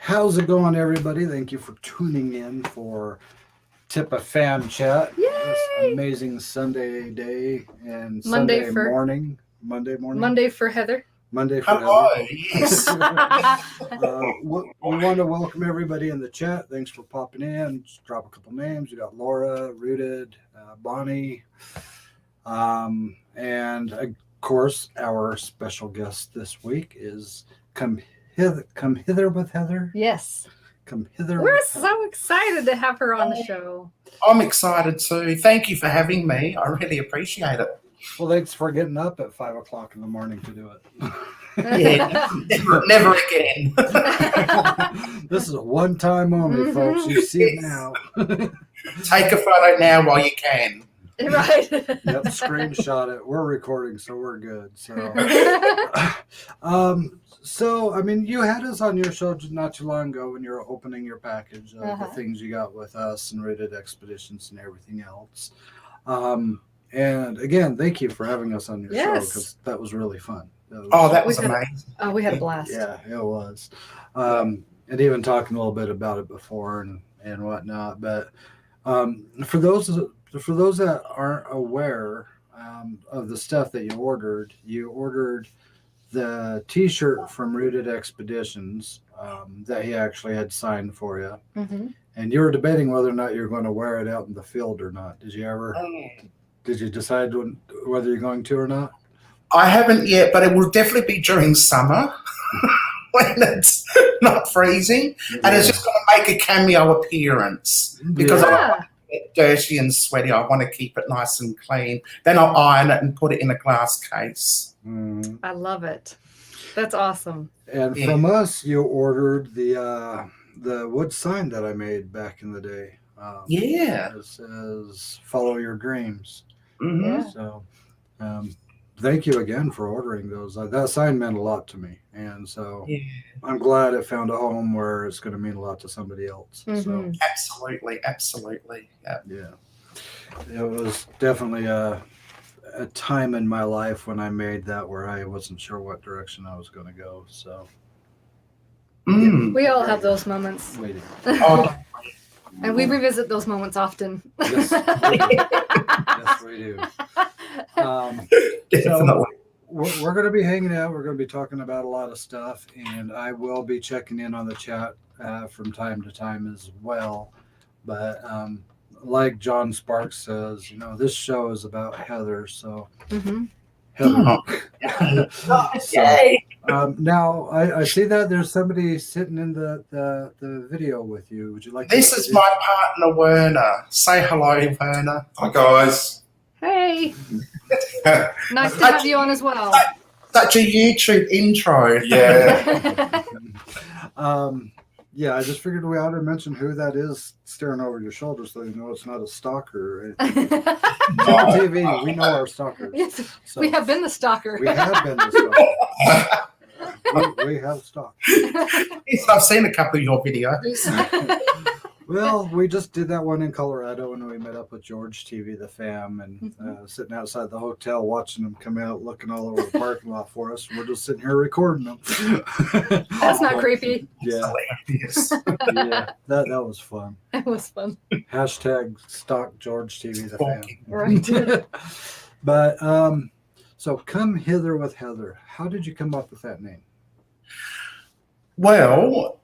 How's it going, everybody? Thank you for tuning in for TIPA Fan Chat. Yay! This amazing Sunday day and Monday Sunday for- morning. Monday for Heather. Monday for Hello, Heather. yes. We want to welcome everybody in the chat. Thanks for popping in. Just drop a couple names. We got Laura, Rooted, Bonnie, and of course, our special guest this week is Come Hither with Heather. Yes. Come Hither. We're with Heather. so excited to have her on the show. I'm excited too. Thank you for having me. I really appreciate it. Well, thanks for getting up at 5 o'clock in the morning to do it. Yeah, never again. This is a one-time only, folks. You see it now. Take a photo now while you can. Right. Yep, screenshot it. We're recording, so we're good. So, I mean, you had us on your show not too long ago when you were opening your package of the things you got with us and Rated Expeditions and everything else. And again, thank you for having us on your show because that was really fun. That was amazing. Oh, we had a blast. Yeah, it was. And even talking a little bit about it before and whatnot. But for those that aren't aware of the stuff that you ordered the T-shirt from Rooted Expeditions that he actually had signed for you. Mm-hmm. And you were debating whether or not you're going to wear it out in the field or not. Did you decide whether you're going to or not? I haven't yet, but it will definitely be during summer when it's not freezing. Yeah. And it's just going to make a cameo appearance because I don't want to get dirty and sweaty. I want to keep it nice and clean. Then I'll iron it and put it in a glass case. Mm. I love it. That's awesome. And from us, you ordered the wood sign that I made back in the day. It says "Follow Your Dreams." Mm-hmm. Yeah. So, thank you again for ordering those. That sign meant a lot to me, and so I'm glad it found a home where it's going to mean a lot to somebody else. Mm-hmm. So, absolutely. yeah, it was definitely a time in my life when I made that where I wasn't sure what direction I was going to go. So We all have those moments. waiting. And we revisit those moments often. Yes, we do. Definitely. So we're going to be hanging out. We're going to be talking about a lot of stuff, and I will be checking in on the chat from time to time as well. But like John Sparks says, this show is about Heather. So Heather. Now I see that there's somebody sitting in the video with you. Would you like? This is my partner, Werner. Say hello, Werner. Hi, guys. Hey. Nice to have you on as well. Such a YouTube intro. Yeah. Yeah, I just figured we ought to mention who that is staring over your shoulder so you know it's not a stalker. TIPATV, we know our stalkers. Yes, So we have been the stalker. we have been the stalker. we have stalked. Yes, I've seen a couple of your videos. Well, we just did that one in Colorado and we met up with George TV, the fam, and sitting outside the hotel watching them come out, looking all over the parking lot for us. We're just sitting here recording them. That's not creepy. Yeah, Hilarious. yeah, that was fun. It was fun. Hashtag stalk George TV, the fam. Right. But so Come Hither with Heather. How did you come up with that name? Well,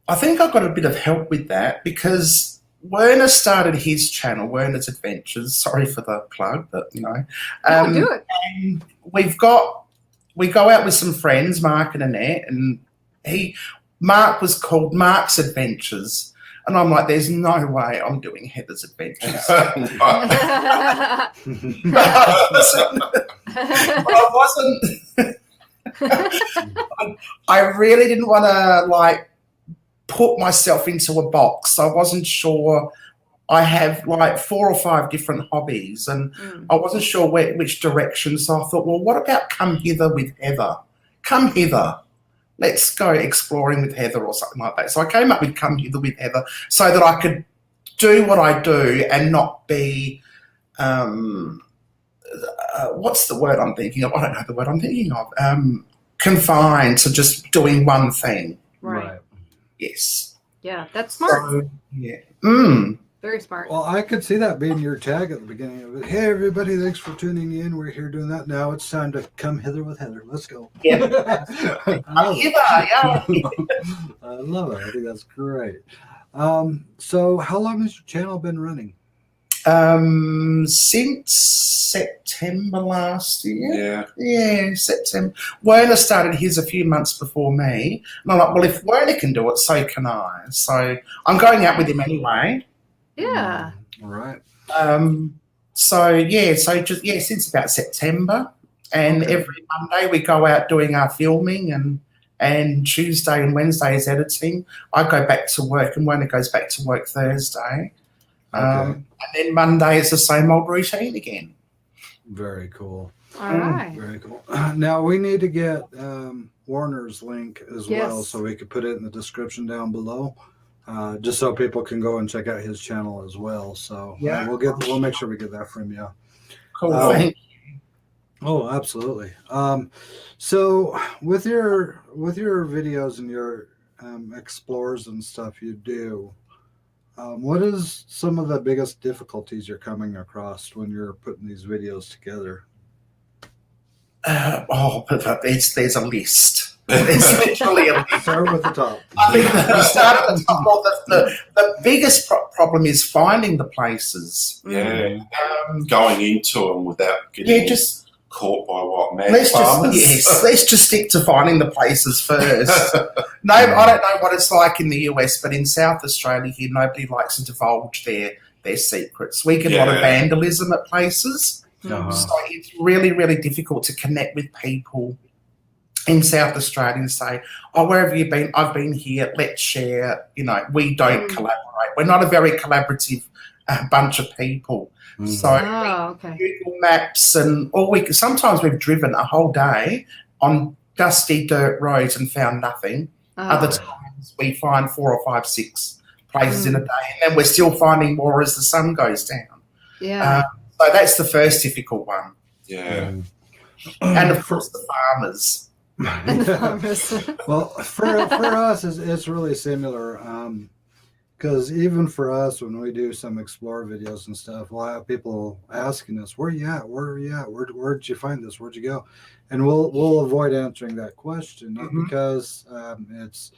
I think I got a bit of help with that because Werner started his channel, Werner's Adventures. Sorry for the plug, but Do it. And we go out with some friends, Mark and Annette, and Mark was called Mark's Adventures. And I'm like, there's no way I'm doing Heather's Adventures. I wasn't. I really didn't want to put myself into a box. I wasn't sure. I have 4 or 5 different hobbies, and I wasn't sure which direction. So I thought, well, what about Come Hither with Heather? Come Hither. Let's go exploring with Heather or something like that. So I came up with Come Hither with Heather so that I could do what I do and not be what's the word I'm thinking of? I don't know the word I'm thinking of. Confined to just doing one thing. Right. Yes. Yeah, that's smart. So, yeah. Mm. Very smart. Well, I could see that being your tag at the beginning of it. Hey, everybody, thanks for tuning in. We're here doing that. Now it's time to come hither with Heather. Let's go. Yeah. I love Yeah. it. I love it. I think that's great. So how long has your channel been running? Since September last year. Yeah. Yeah, September. Werner started his a few months before me. And I'm like, well, if Werner can do it, so can I. So I'm going out with him anyway. Yeah. All right. Since about September. And Okay. every Monday we go out doing our filming and Tuesday and Wednesday is editing. I go back to work and Werner goes back to work Thursday. Okay. And then Monday is the same old routine again. Very cool. All right. Very cool. Now we need to get Warner's link as well, Yes. so we could put it in the description down below, just so people can go and check out his channel as well. So Yeah. we'll make sure we get that from you. Cool. Thank Oh, absolutely. So with your videos and your explores and stuff you do, what is some of the biggest difficulties you're coming across when you're putting these videos together? There's a list. There's literally a list. Start with the top. I think we start at the top. Well, the biggest problem is finding the places. Yeah. Going into them without getting Just caught by what, man? let's Farmers? just stick to finding the places first. No, I don't know what it's like in the US, but in South Australia here, nobody likes to divulge their secrets. We get a lot of Yeah. vandalism at places. Uh-huh. So it's really, really difficult to connect with people in South Australia and say, oh, where have you been? I've been here. Let's share. You know, we don't collaborate. We're not a very collaborative bunch of people. So Oh, okay. Google Maps and sometimes we've driven a whole day on dusty dirt roads and found nothing. Other times we find 4 or 5, 6 places in a day, and then we're still finding more as the sun goes down. Yeah. So that's the first difficult one. Yeah. And of course the farmers. And the farmers. Well, for us, it's really similar. Because even for us, when we do some explore videos and stuff, we'll have people asking us, "Where you at? Where are you at? Where'd you find this? Where'd you go?" And we'll avoid answering that question, not because it's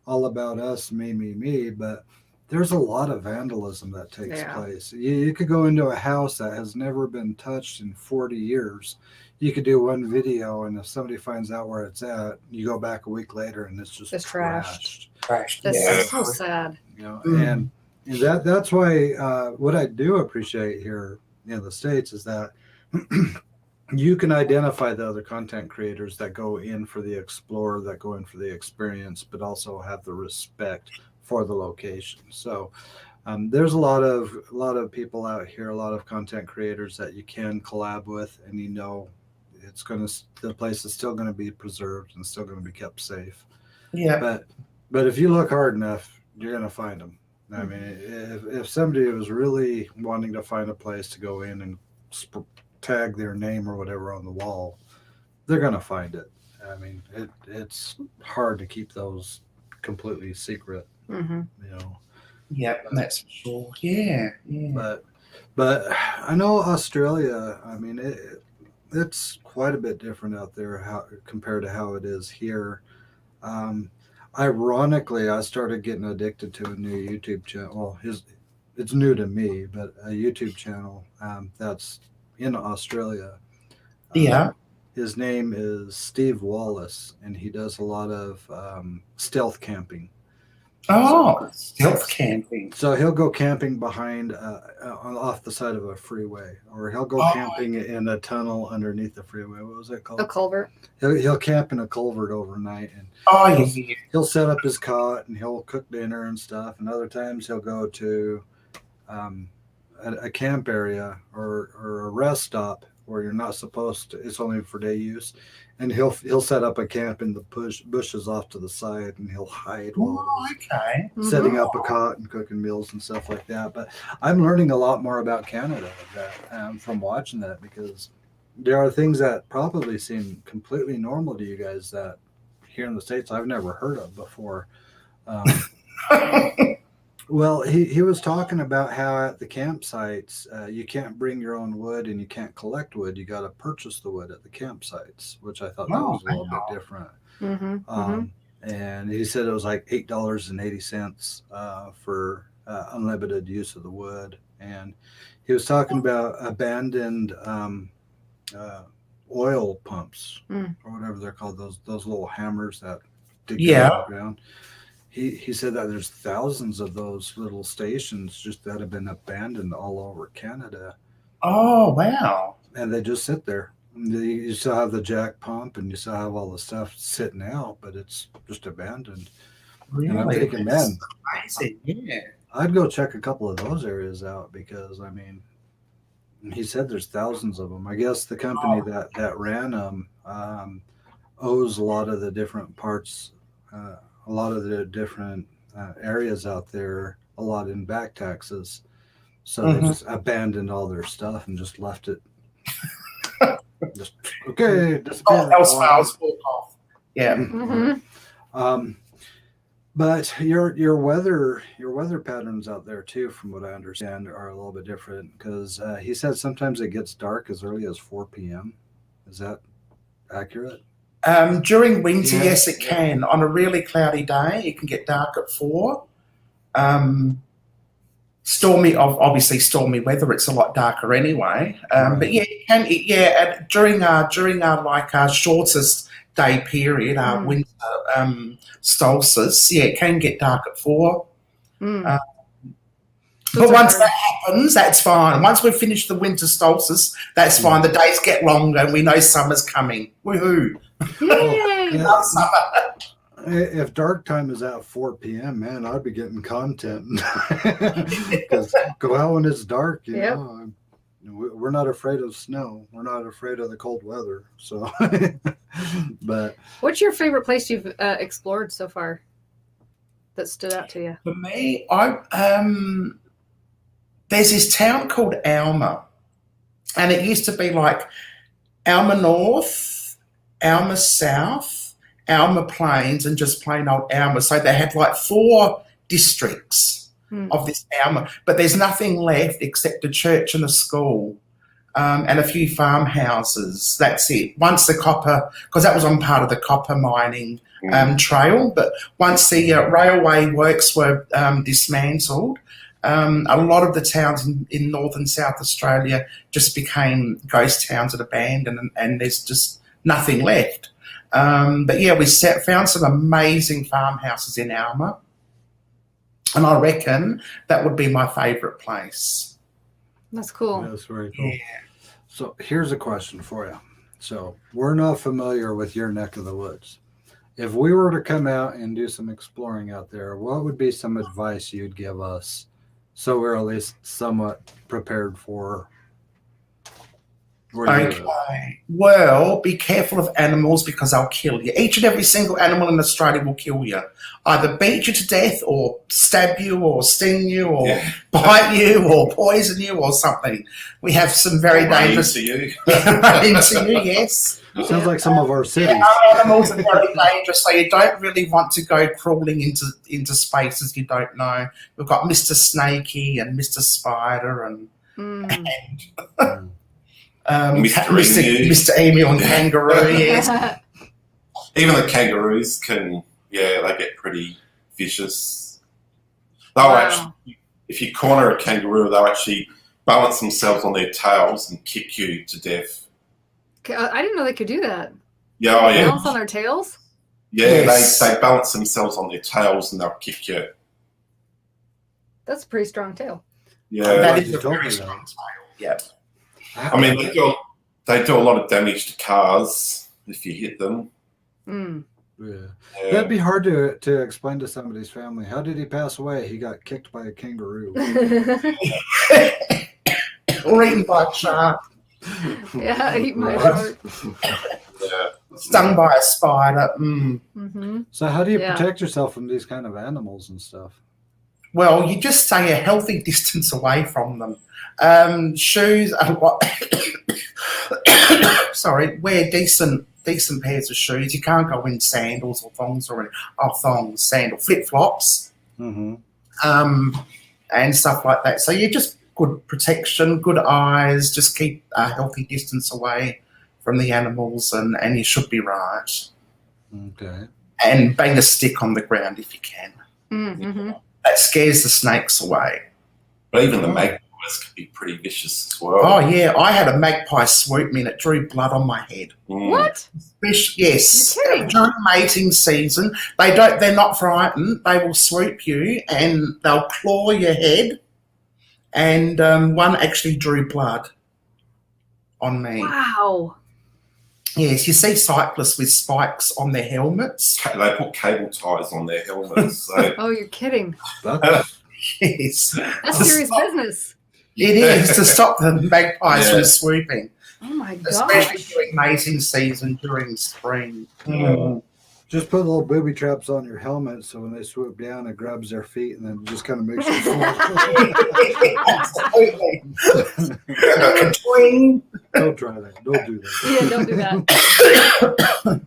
all about us, me, but there's a lot of vandalism that takes place. You could go into a house that has never been touched in 40 years. You could do one video, and if somebody finds out where it's at, you go back a week later, and it's just trashed. That's so sad. You know, and that's why what I do appreciate here in the States is that you can identify the other content creators that go in for the explore, that go in for the experience, but also have the respect for the location. So there's a lot of people out here, a lot of content creators that you can collab with, and you know the place is still going to be preserved and still going to be kept safe. Yeah. But if you look hard enough, you're going to find them. I mean, if somebody was really wanting to find a place to go in and tag their name or whatever on the wall, they're going to find it. I mean, it's hard to keep those completely secret, you know. Yeah, that's for sure. Yeah. But I know Australia, I mean, it's quite a bit different out there compared to how it is here. Ironically, I started getting addicted to a new YouTube channel. Well, it's new to me, but a YouTube channel that's in Australia. His name is Steve Wallace, and he does a lot of stealth camping. Stealth camping. So he'll go camping behind off the side of a freeway, or he'll go camping in a tunnel underneath the freeway. What was that called? A culvert. He'll camp in a culvert overnight, and he'll set up his cot and he'll cook dinner and stuff. And other times he'll go to a camp area or a rest stop where you're not supposed to. It's only for day use, and he'll set up a camp in the bushes off to the side, and he'll hide while setting up a cot and cooking meals and stuff like that. But I'm learning a lot more about Canada from watching that, because there are things that probably seem completely normal to you guys that here in the States I've never heard of before. Well, he was talking about how at the campsites you can't bring your own wood and you can't collect wood. You got to purchase the wood at the campsites, which I thought that Oh, was a little bit different. Mm-hmm. And he said it was like $8.80 for unlimited use of the wood. And he was talking about abandoned oil pumps or whatever they're called, those little hammers that dig down on the ground. He said that there's thousands of those little stations just that have been abandoned all over Canada. Oh, wow. And they just sit there. You still have the jack pump and you still have all the stuff sitting out, but it's just abandoned. Really? And I'm thinking, man, amazing. Yeah. I'd go check a couple of those areas out because, I mean, he said there's thousands of them. I guess the company that ran them owes a lot of the different parts, a lot of the different areas out there, a lot in back taxes. So they just abandoned all their stuff and just left it. Just disappear. Else files walk off. Yeah. But your weather patterns out there too, from what I understand, are a little bit different because he said sometimes it gets dark as early as 4 p.m. Is that accurate? During winter, yes, it can. On a really cloudy day, it can get dark at 4. Obviously stormy weather, it's a lot darker anyway. But yeah, it can. And during our like our shortest day period, our winter solstice, it can get dark at 4. But once that happens, that's fine. Once we've finished the winter solstice, that's fine. The days get longer, and we know summer's coming. Woohoo! Love summer. If dark time is at 4 p.m., man, I'd be getting content. Because go out when it's dark, you know. We're not afraid of snow. We're not afraid of the cold weather. So, but what's your favorite place you've explored so far that stood out to you? For me, there's this town called Alma, and it used to be like Alma North, Alma South, Alma Plains, and just plain old Alma. So they had like 4 districts of this Alma, but there's nothing left except a church and a school and a few farmhouses. That's it. Once the copper, because that was on part of the copper mining trail, but once the railway works were dismantled, a lot of the towns in North and South Australia just became ghost towns and abandoned, and there's just nothing left. But yeah, we found some amazing farmhouses in Alma, and I reckon that would be my favourite place. That's cool. That's very cool. Yeah. So here's a question for you. So we're not familiar with your neck of the woods. If we were to come out and do some exploring out there, what would be some advice you'd give us so we're at least somewhat prepared for? Okay. Well, be careful of animals because they'll kill you. Each and every single animal in Australia will kill you. Either beat you to death or stab you or sting you or bite you or poison you or something. We have some very dangerous... Into you. into you, yes. Sounds like some of our cities. Our animals are very dangerous, so you don't really want to go crawling into spaces you don't know. We've got Mr. Snakey and Mr. Spider and Mr. Emu and kangaroo, yes. Even the kangaroos can, they get pretty vicious. They'll actually, if you corner a kangaroo, they'll actually balance themselves on their tails and kick you to death. I didn't know they could do that. Yeah, oh yeah. Balance on their tails? Yeah, yes. they balance themselves on their tails and they'll kick you. That's a pretty strong tail. Yeah. That is a very strong tail, yeah. I mean, they do a lot of damage to cars if you hit them. Yeah. That'd be hard to explain to somebody's family. How did he pass away? He got kicked by a kangaroo. Or eaten by a shark. Yeah, eaten by a shark. Stung by a spider. So how do you protect yourself from these kind of animals and stuff? Well, you just stay a healthy distance away from them. Shoes are what? Sorry, wear decent pairs of shoes. You can't go in sandals or thongs sandal flip flops. Mm-hmm. And stuff like that. So just good protection, good eyes, just keep a healthy distance away from the animals, and you should be right. Okay. And bang a stick on the ground if you can. Mm-hmm. That scares the snakes away. But even the magpies can be pretty vicious as well. Oh yeah, I had a magpie swoop me and it drew blood on my head. What? Yes, You're kidding. during mating season, they're not frightened. They will swoop you and they'll claw your head. And one actually drew blood on me. Wow. Yes, you see cyclists with spikes on their helmets. They put cable ties on their helmets. So. Oh, you're kidding. That's, Yes, That's serious business. it is to stop the magpies from swooping. Oh my Especially gosh. during mating season, during spring. just put little booby traps on your helmet so when they swoop down, it grabs their feet and then just kind of makes you fall. Absolutely. Twing. Don't try that. Don't do that. Yeah, don't do that.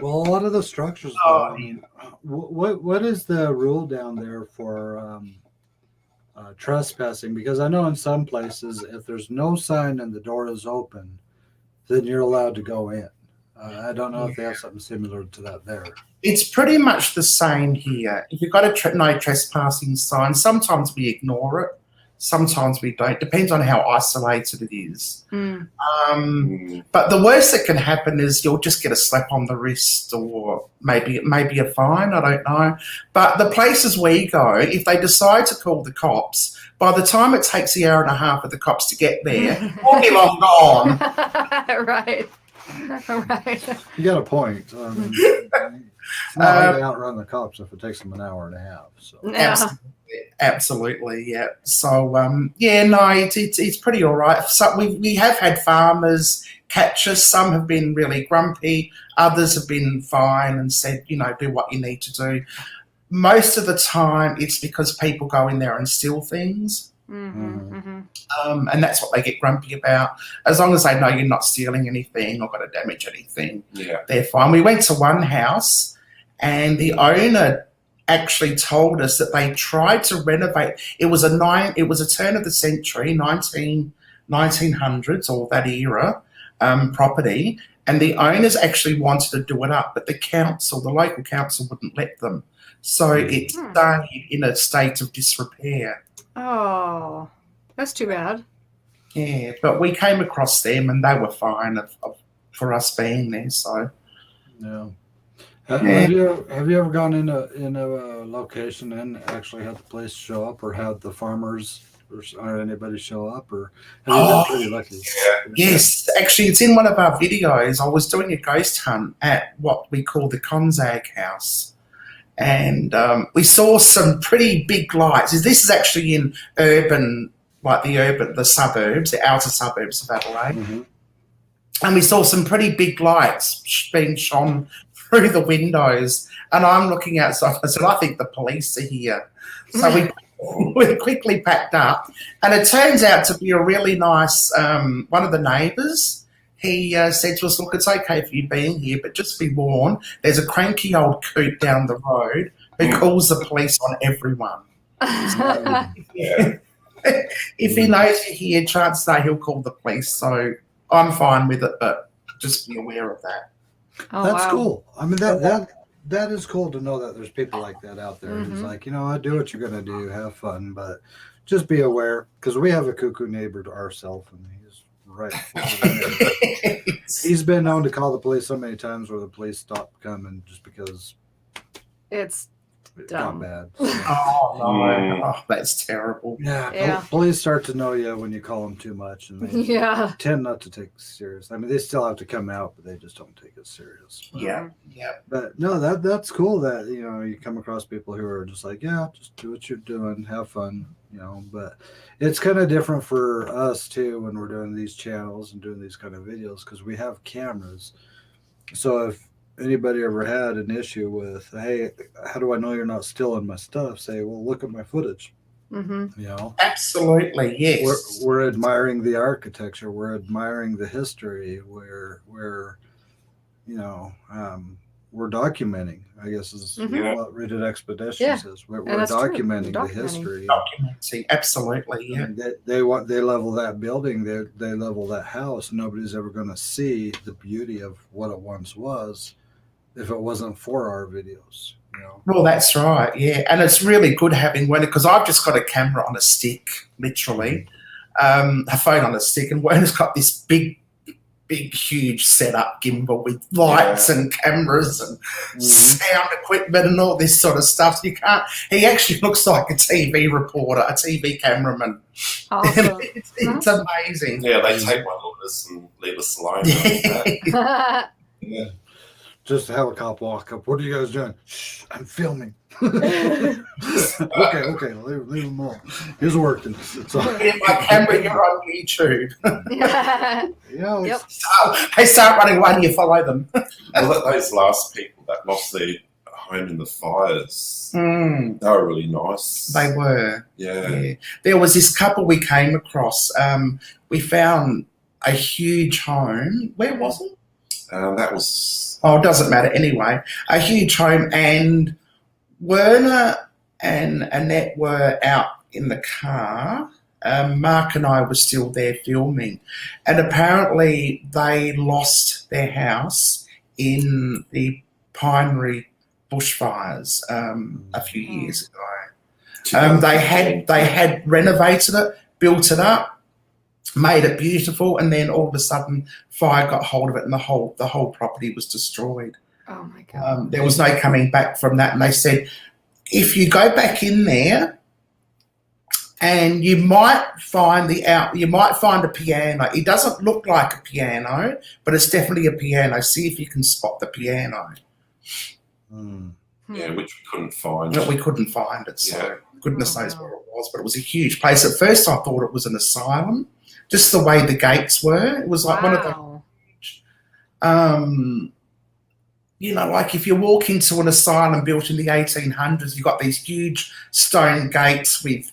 Well, a lot of the structures, though, I mean, what is the rule down there for trespassing? Because I know in some places, if there's no sign and the door is open, then you're allowed to go in. I don't know if they have something similar to that there. It's pretty much the same here. If you've got a no trespassing sign, sometimes we ignore it, sometimes we don't. Depends on how isolated it is. But the worst that can happen is you'll just get a slap on the wrist or maybe a fine. I don't know. But the places we go, if they decide to call the cops, by the time it takes the hour and a half for the cops to get there, we'll be long gone. Right. Right. You got a point. It's not hard to outrun the cops if it takes them an hour and a half. So. Yeah. Absolutely, yeah. So, it's pretty all right. So we have had farmers catch us. Some have been really grumpy. Others have been fine and said, do what you need to do. Most of the time, it's because people go in there and steal things. And that's what they get grumpy about. As long as they know you're not stealing anything or going to damage anything, they're fine. We went to one house and the owner actually told us that they tried to renovate. It was a turn of the century, 1900s or that era property, and the owners actually wanted to do it up, but the local council wouldn't let them. So it stayed in a state of disrepair. Oh, that's too bad. Yeah, but we came across them and they were fine for us being there. So, yeah. Have you ever gone in a location and actually had the police show up, or had the farmers or anybody show up, or have you been pretty lucky? Yes, actually, it's in one of our videos. I was doing a ghost hunt at what we call the Konzag house. And we saw some pretty big lights. This is actually in the suburbs, the outer suburbs of Adelaide. And we saw some pretty big lights being shone through the windows. And I'm looking outside. I said, I think the police are here. So we quickly packed up. And it turns out to be a really nice, one of the neighbours. He said to us, look, it's okay for you being here, but just be warned, there's a cranky old coot down the road who calls the police on everyone. If he knows you're here, chances are he'll call the police. So I'm fine with it, but just be aware of that. Oh, That's wow. cool. I mean, that is cool to know that there's people like that out there. It's like, I do what you're going to do, have fun, but just be aware, because we have a cuckoo neighbor to ourselves, and he's right. He's been known to call the police so many times where the police stopped coming just because It's it's dumb. not bad. Oh, no. Oh, that's terrible. Yeah. Police start to know you when you call them too much, and they Yeah. tend not to take it serious. I mean, they still have to come out, but they just don't take it serious. Yeah. But no, that's cool that you come across people who are just like, yeah, just do what you're doing, have fun, But it's kind of different for us too when we're doing these channels and doing these kind of videos, because we have cameras. So if anybody ever had an issue with, hey, how do I know you're not stealing my stuff? Say, well, look at my footage. Absolutely, yes. We're admiring the architecture. We're admiring the history. We're we're documenting. I guess is Mhm. what Rated Expeditions Yeah. is. We're that's true. documenting the Documenting. history. Documenting, absolutely, I yeah. mean, they level that building. They level that house. Nobody's ever going to see the beauty of what it once was if it wasn't for our videos. You know. Well, that's right, yeah. And it's really good having one, because I've just got a camera on a stick, literally, a phone on a stick, and Werner's got this big, huge setup gimbal with lights and cameras and sound equipment and all this sort of stuff. You can't. He actually looks like a TV reporter, a TV cameraman. Awesome. It's amazing. Yeah, they take one look at us and leave us alone. Yeah. Just have a cop walk up. What are you guys doing? Shh, I'm filming. okay, leave him alone. He's working. So, My camera, you're on YouTube. yeah. Yep. So they start running one, you follow them. Well, those last people that lost their home in the fires, they were really nice. They were. Yeah. There was this couple we came across. We found a huge home. Where was it? That was... Oh, it doesn't matter anyway. A huge home, and Werner and Annette were out in the car. Mark and I were still there filming, and apparently they lost their house in the Pinery bushfires a few years ago. They had renovated it, built it up, made it beautiful, and then all of a sudden fire got hold of it, and the whole property was destroyed. Oh my God. There was no coming back from that, and they said if you go back in there, and you might find a piano. It doesn't look like a piano, but it's definitely a piano. See if you can spot the piano. Yeah, which we couldn't find. No, we couldn't find it, so goodness knows where it was, but it was a huge place. At first I thought it was an asylum, just the way the gates were. It was like one of the you know, like if you walk into an asylum built in the 1800s, you've got these huge stone gates with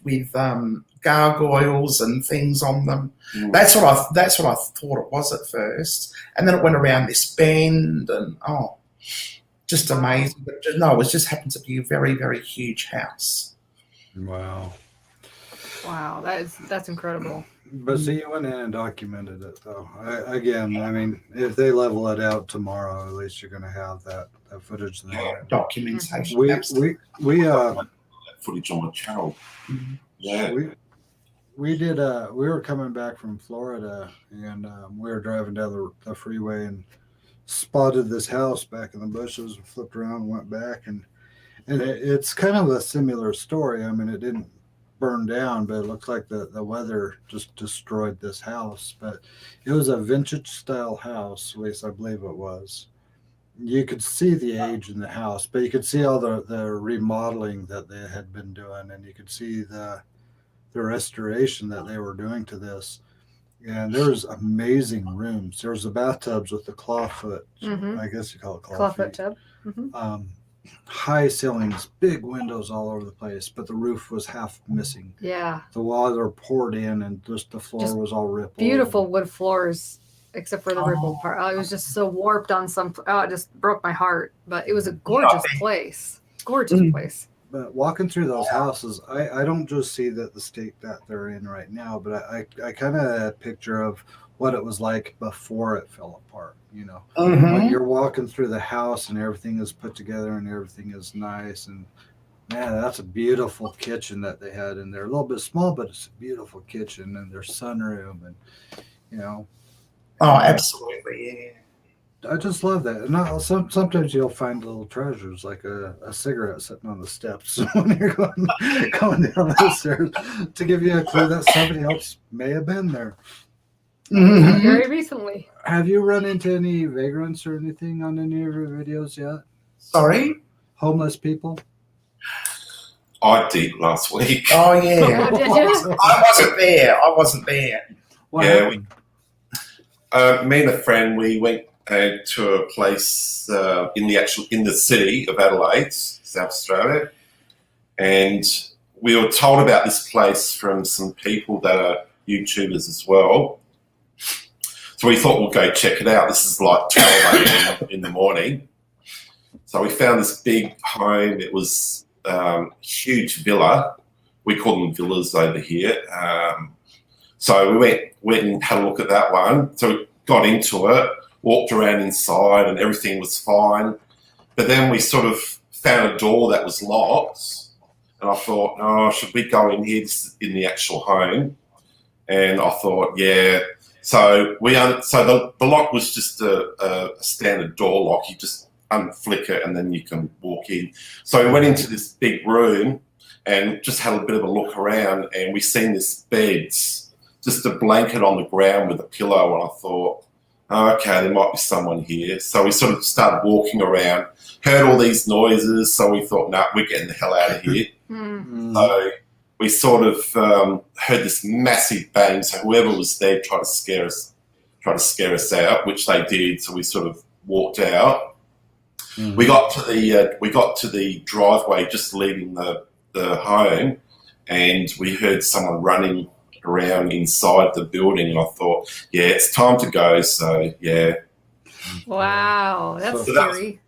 gargoyles and things on them. That's what I thought it was at first, and then it went around this bend, and just amazing. But no, it just happened to be a very, very huge house. Wow. Wow, that's incredible. But see, you went in and documented it, though. I mean, if they level it out tomorrow, at least you're going to have that footage there. Documentation. We that footage on my channel. Yeah. We did. We were coming back from Florida, and we were driving down the freeway and spotted this house back in the bushes. Flipped around, and went back, and it's kind of a similar story. I mean, it didn't burn down, but it looks like the weather just destroyed this house. But it was a vintage style house, at least I believe it was. You could see the age in the house, but you could see all the remodeling that they had been doing, and you could see the restoration that they were doing to this. And there was amazing rooms. There was the bathtubs with the clawfoot. I guess you call it Clawfoot tub. High ceilings, big windows all over the place, but the roof was half missing. Yeah. The water poured in, and just the floor was all rippled. Beautiful wood floors, except for the rippled part. It was just so warped on some. It just broke my heart. But it was a gorgeous place. Gorgeous place. But walking through those houses, I don't just see the state that they're in right now, but I kind of had a picture of what it was like before it fell apart. You know, when you're walking through the house and everything is put together and everything is nice, and man, that's a beautiful kitchen that they had in there. A little bit small, but it's a beautiful kitchen, and their sunroom, and you know. Oh, absolutely, yeah. I just love that. And sometimes you'll find little treasures, like a cigarette sitting on the steps when you're going down the stairs, to give you a clue that somebody else may have been there. Very recently. Have you run into any vagrants or anything on any of your videos yet? Sorry? Homeless people? I did last week. Oh, yeah. Did you? I wasn't there. What Yeah, happened? Me and a friend, we went to a place in the city of Adelaide, South Australia, and we were told about this place from some people that are YouTubers as well. So we thought we'll go check it out. This is like 12 a.m. in the morning. So we found this big home. It was huge villa. We call them villas over here. So we went and had a look at that one. So we got into it, walked around inside, and everything was fine. But then we sort of found a door that was locked, and I thought, oh, should we go in here? This is in the actual home. And I thought, yeah. So the lock was just a standard door lock. You just unflick it and then you can walk in. So we went into this big room and just had a bit of a look around, and we seen this bed, just a blanket on the ground with a pillow, and I thought, oh, okay, there might be someone here. So we sort of started walking around, heard all these noises, so we thought, nah, we're getting the hell out of here. So we sort of heard this massive bang, so whoever was there tried to scare us out, which they did, so we sort of walked out. We got to the driveway just leaving the home, and we heard someone running around inside the building, and I thought, yeah, it's time to go. So yeah. Wow, that's So scary.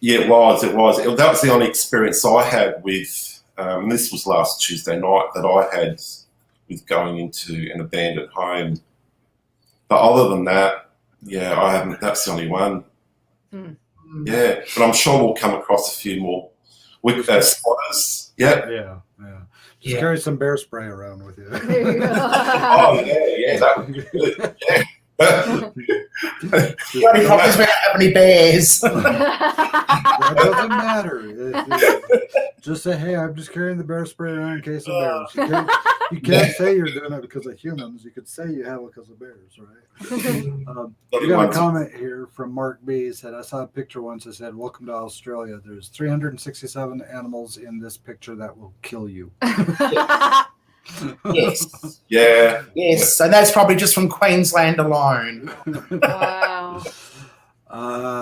It was. That was the only experience I had with. This was last Tuesday night that I had with going into an abandoned home. But other than that, yeah, I haven't. That's the only one. Yeah, but I'm sure we'll come across a few more with spotters. Yeah. Just carry some bear spray around with you. There you go. Oh yeah, that would be good. Yeah. The only problem is we don't have any bears. That doesn't matter. Just say, hey, I'm just carrying the bear spray around in case of bears. You can't say you're doing it because of humans. You could say you have it because of bears, right? We got a comment here from Mark B. He said, I saw a picture once that said, welcome to Australia. There's 367 animals in this picture that will kill you. Yes. Yeah. Yes. And that's probably just from Queensland alone. Wow.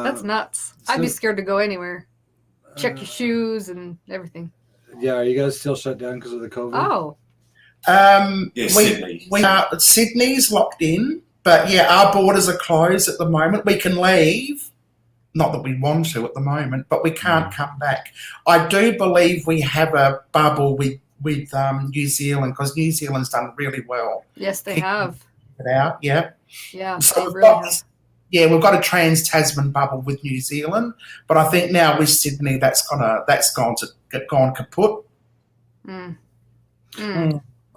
That's nuts. I'd be scared to go anywhere. Check your shoes and everything. Yeah, are you guys still shut down because of the COVID? Oh. Sydney. Sydney's locked in, but yeah, our borders are closed at the moment. We can leave, not that we want to at the moment, but we can't come back. I do believe we have a bubble with New Zealand, because New Zealand's done really well. Yes, they have. It out, yeah. Yeah, So they really have. yeah, we've got a trans-Tasman bubble with New Zealand, but I think now with Sydney, that's gone kaput.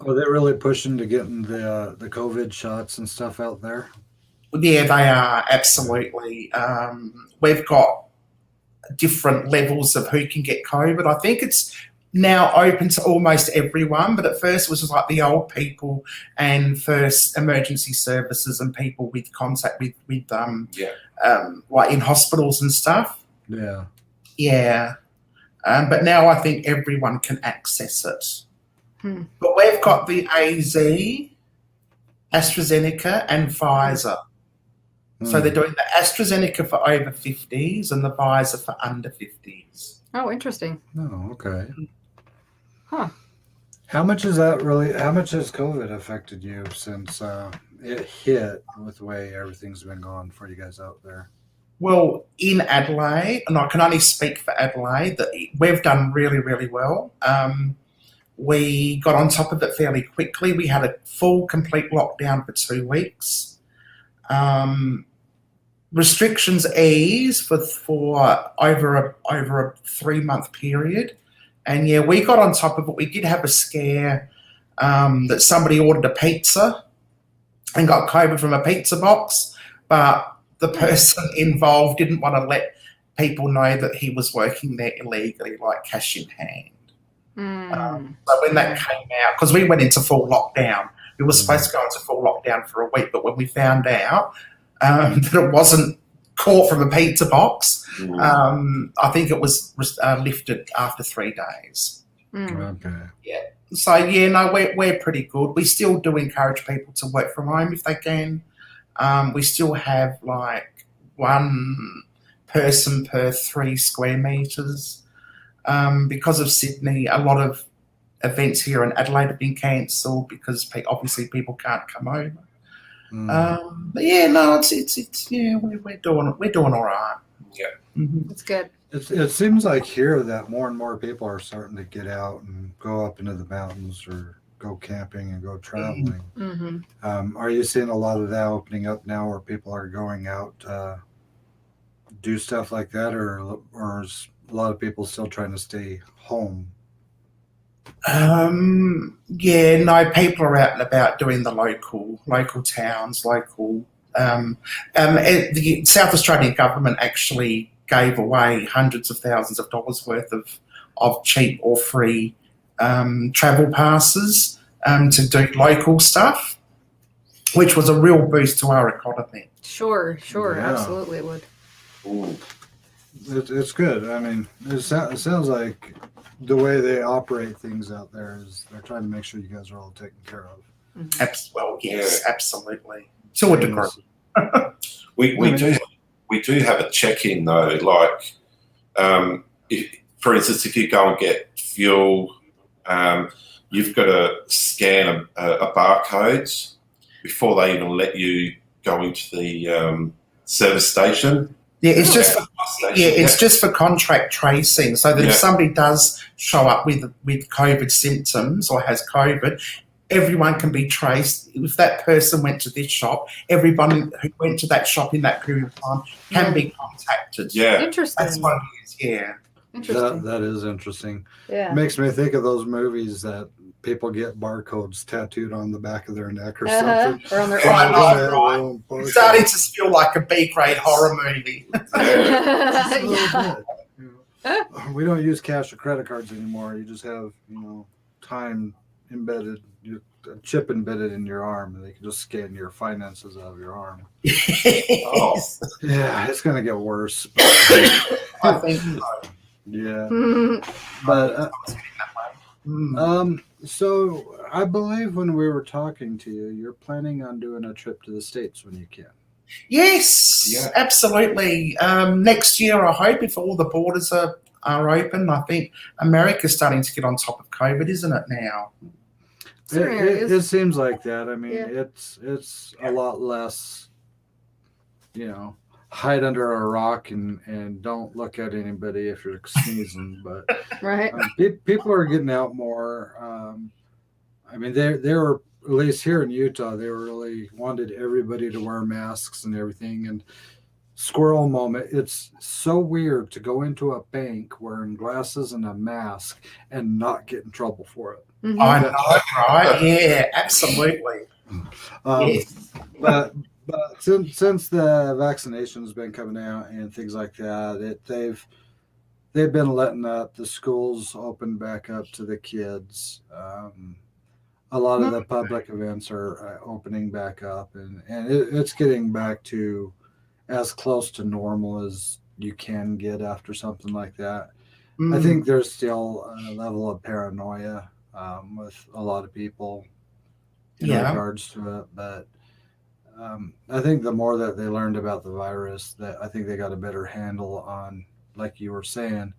Are they really pushing to getting the COVID shots and stuff out there? Yeah, they are, absolutely. We've got different levels of who can get COVID. I think it's now open to almost everyone, but at first it was just like the old people and first emergency services and people with contact with like in hospitals and stuff. Yeah. Yeah. But now I think everyone can access it. But we've got the AZ, AstraZeneca and Pfizer. So they're doing the AstraZeneca for over 50s and the Pfizer for under 50s. Oh, interesting. Oh, okay. Huh. How much has COVID affected you since it hit with the way everything's been going for you guys out there? Well, in Adelaide, and I can only speak for Adelaide, that we've done really, really well. We got on top of it fairly quickly. We had a full, complete lockdown for 2 weeks. Restrictions eased for over a 3-month period. And yeah, we got on top of it. We did have a scare that somebody ordered a pizza and got COVID from a pizza box, but the person involved didn't want to let people know that he was working there illegally, like cash in hand. So when that came out, because we went into full lockdown, we were supposed to go into full lockdown for a week, but when we found out that it wasn't caught from a pizza box, I think it was lifted after 3 days. Okay. Yeah. So yeah, no, we're pretty good. We still do encourage people to work from home if they can. We still have like 1 person per 3 square meters. Because of Sydney, a lot of events here in Adelaide have been cancelled because obviously people can't come over. But yeah, no, it's we're doing all right. Yeah. That's good. It seems like here that more and more people are starting to get out and go up into the mountains or go camping and go traveling. Mm-hmm. Are you seeing a lot of that opening up now, where people are going out do stuff like that, or is a lot of people still trying to stay home? Yeah, no, people are out and about doing the local towns, local. The South Australian government actually gave away hundreds of thousands of dollars worth of cheap or free travel passes to do local stuff, which was a real boost to our economy. Sure, Yeah. absolutely it would. Ooh. It's good. I mean, it sounds like the way they operate things out there is they're trying to make sure you guys are all taken care of. Well, yes, absolutely, to a degree. We do have a check-in though, like for instance, if you go and get fuel, you've got to scan a barcode before they even let you go into the service station. Yeah, it's just for contract tracing, so that if somebody does show up with COVID symptoms or has COVID, everyone can be traced. If that person went to this shop, everyone who went to that shop in that period of time can be contacted. Yeah, Interesting. That's what it is. Yeah. Interesting. That is interesting. Yeah. It makes me think of those movies that people get barcodes tattooed on the back of their neck or something. Or on their Right. It's starting to feel like a B-grade horror movie. Yeah. We don't use cash or credit cards anymore. You just have, time embedded, a chip embedded in your arm, and they can just scan your finances out of your arm. Oh. Yeah, it's going to get worse. I think so. Yeah. Mhm. But so I believe when we were talking to you, you're planning on doing a trip to the States when you can. Yes, absolutely. Next year, I hope, if all the borders are open. I think America's starting to get on top of COVID, isn't it now? Certain areas. It seems like that. I mean, Yeah. it's a lot less, hide under a rock and don't look at anybody if you're sneezing. But Right. people are getting out more. I mean, they were, at least here in Utah, they really wanted everybody to wear masks and everything. And squirrel moment, it's so weird to go into a bank wearing glasses and a mask and not get in trouble for it. Mhm. I know, right? Yeah, absolutely. Yes. But since the vaccination's been coming out and things like that, they've been letting up. The schools open back up to the kids. A lot of the public events are opening back up, and it's getting back to as close to normal as you can get after something like that. I think there's still a level of paranoia with a lot of people in regards to it, but I think the more that they learned about the virus, that I think they got a better handle on, like you were saying,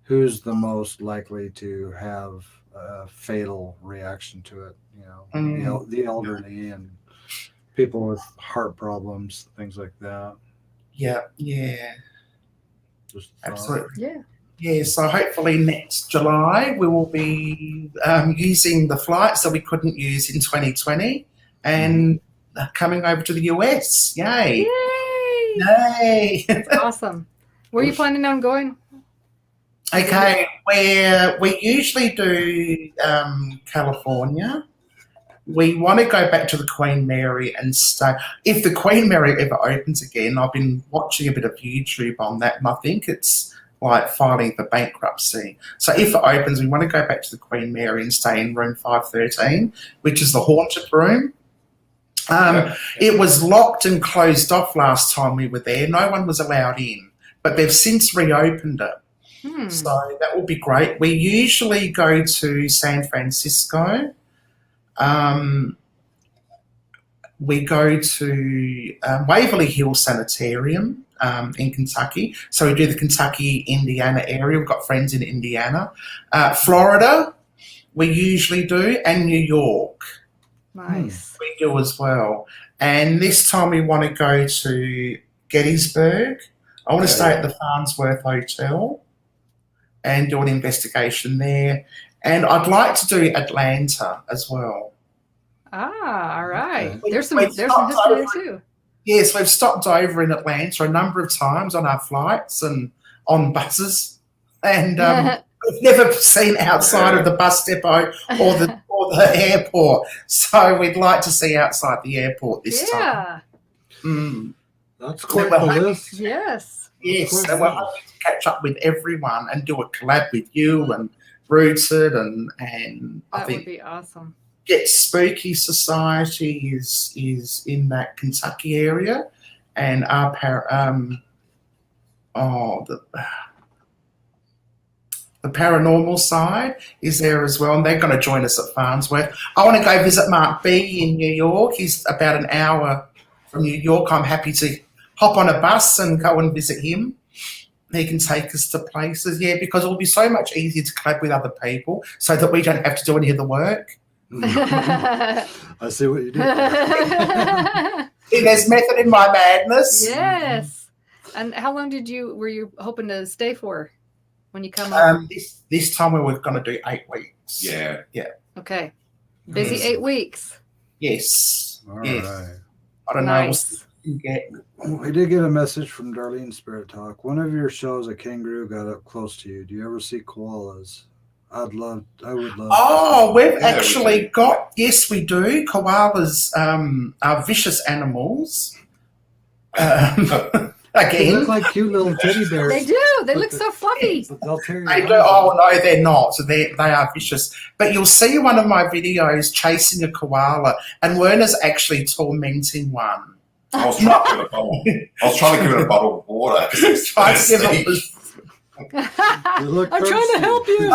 who's the most likely to have a fatal reaction to it. The elderly and people with heart problems, things like that. Yeah. Just Absolutely. Yeah. Yeah, so hopefully next July we will be using the flights that we couldn't use in 2020 and coming over to the US. Yay! Yay! Yay! Awesome. Where are you planning on going? Okay, we usually do California. We want to go back to the Queen Mary and stay. If the Queen Mary ever opens again, I've been watching a bit of YouTube on that, and I think it's like filing for bankruptcy. So if it opens, we want to go back to the Queen Mary and stay in room 513, which is the haunted room. It was locked and closed off last time we were there. No one was allowed in, but they've since reopened it. So that will be great. We usually go to San Francisco. We go to Waverly Hill Sanitarium in Kentucky. So we do the Kentucky, Indiana area. We've got friends in Indiana. Florida, we usually do, and New York. Nice. We do as well. And this time we want to go to Gettysburg. I want to Okay. stay at the Farnsworth Hotel and do an investigation there. And I'd like to do Atlanta as well. Ah, all right. Okay. There's some We've history stopped there over- too. Yes, we've stopped over in Atlanta a number of times on our flights and on buses. And we've never seen outside of the bus depot or the airport. So we'd like to see outside the airport this time. Yeah. Mm. That's quite the list. Yes. Yes, Quite and we're nice. hoping to catch up with everyone and do a collab with you and Rooted and I That would think be awesome. Get Spooky Society is in that Kentucky area, and our the paranormal side is there as well, and they're going to join us at Farnsworth. I want to go visit Mark B in New York. He's about an hour from New York. I'm happy to hop on a bus and go and visit him. He can take us to places, because it'll be so much easier to collab with other people so that we don't have to do any of the work. I see what you did. See, there's method in my madness. Yes. And how long were you hoping to stay for when you come up? This time we were going to do 8 weeks. Yeah. Okay. Busy Yes. 8 weeks. Yes. All yes. right. I don't know. Nice. We'll get. We did get a message from Darlene Spirit Talk. One of your shows, a kangaroo got up close to you. Do you ever see koalas? I would love. Oh, we've Yeah, actually we do. got. Yes, we do. Koalas are vicious animals. They look Again, like cute little teddy bears. They do. They look so fluffy. But they'll tear your they eyes do. out. Oh no, they're not. They are vicious. But you'll see one of my videos chasing a koala, and Werner's actually tormenting one. I was trying to give it a bottle. I was trying to give it a bottle of water because it's Trying to give thirsty. it They look I'm trying to help you.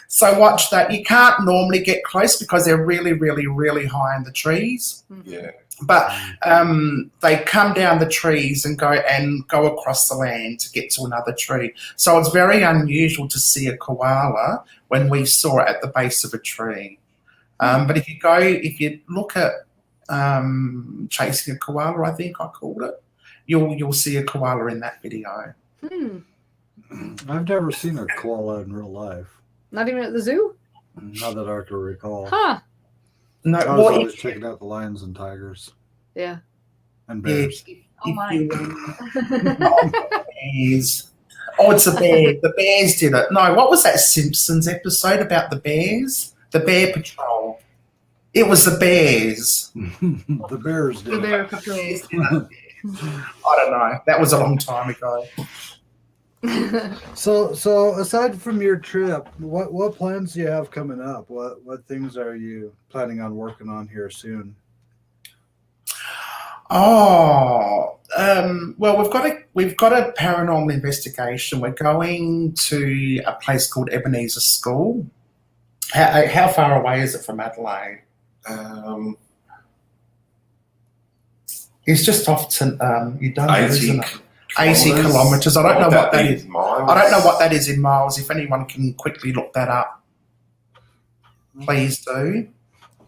So watch that. You can't normally get close because they're really, really, really high in the trees. Yeah. But they come down the trees and go across the land to get to another tree. So it's very unusual to see a koala when we saw it at the base of a tree. But if you look at chasing a koala, I think I called it, you'll see a koala in that video. I've never seen a koala in real life. Not even at the zoo? Not that I can recall. Huh. No, I was well, always checking out the lions and tigers Yeah. and yeah, bears. Oh my. Bears. Oh, it's a bear. The bears did it. No, what was that Simpsons episode about the bears? The Bear Patrol. It was the bears. The bears The did. bear patrol. I don't know. That was a long time ago. So aside from your trip, what plans do you have coming up? What things are you planning on working on here soon? Oh, well, we've got a paranormal investigation. We're going to a place called Ebenezer School. How far away is it from Adelaide? It's just off to you don't know, 80 isn't it? 80 kilometres. I don't know what that is. Miles. I don't know what that is in miles. If anyone can quickly look that up, please do.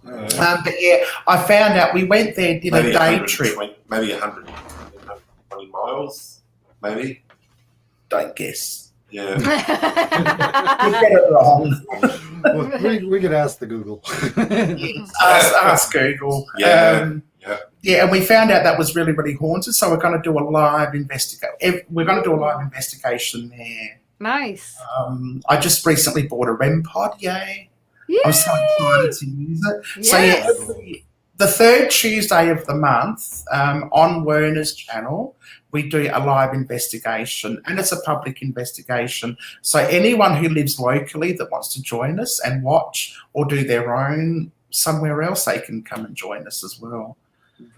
But yeah, I found out we went there, did Maybe a day trip. Maybe 120 miles, maybe. Don't guess. Yeah. You get it wrong. Well, we could ask the Google. ask Google. Yeah. Yeah, and we found out that was really, really haunted. So we're going to do a live investigation. We're going to do a live investigation there. Nice. I just recently bought a REM pod. Yay! I'm so excited to use it. Yes. So yeah, the third Tuesday of the month on Werner's channel, we do a live investigation, and it's a public investigation. So anyone who lives locally that wants to join us and watch or do their own somewhere else, they can come and join us as well.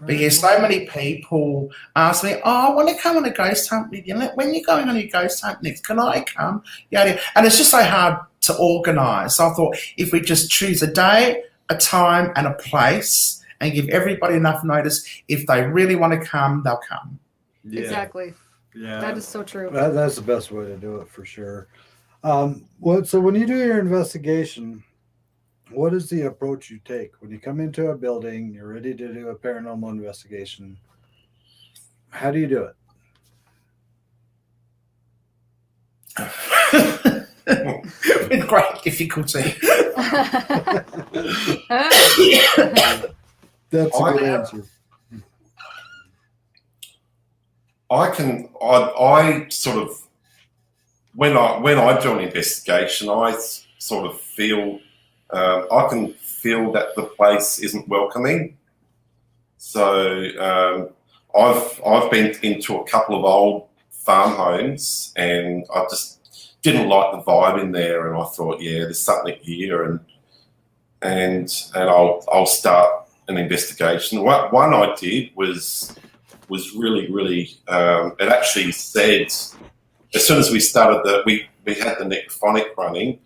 But yeah, so many people ask me, "Oh, I want to come on a ghost hunt with you. When you're going on your ghost hunt next, can I come?" Yeah, and it's just so hard to organise. So I thought if we just choose a day, a time, and a place, and give everybody enough notice, if they really want to come, they'll come. Yeah. Exactly. Yeah. That is so true. That's the best way to do it for sure. So when you do your investigation, what is the approach you take when you come into a building? You're ready to do a paranormal investigation. How do you do it? With great difficulty. That's a good answer. I sort of, when I do an investigation, I sort of feel, I can feel that the place isn't welcoming. So I've been into a couple of old farm homes, and I just didn't like the vibe in there, and I thought, yeah, there's something here, and I'll start an investigation. One I did was really it actually said, as soon as we started we had the necrophonic running,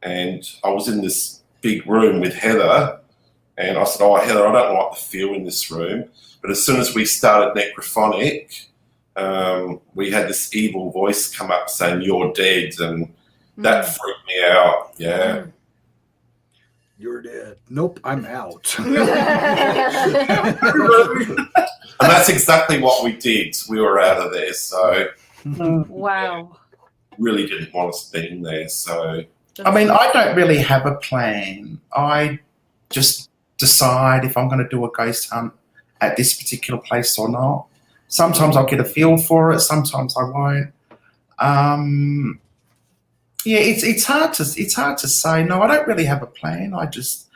and I was in this big room with Heather, and I said, oh, Heather, I don't like the feel in this room. But as soon as we started necrophonic, we had this evil voice come up saying, you're dead, and that freaked me out. Yeah. You're dead. Nope, I'm out. And that's exactly what we did. We were out of there, so Wow. really didn't want us being there. So I mean, I don't really have a plan. I just decide if I'm going to do a ghost hunt at this particular place or not. Sometimes I'll get a feel for it. Sometimes I won't. Yeah, it's hard to say. No, I don't really have a plan. I just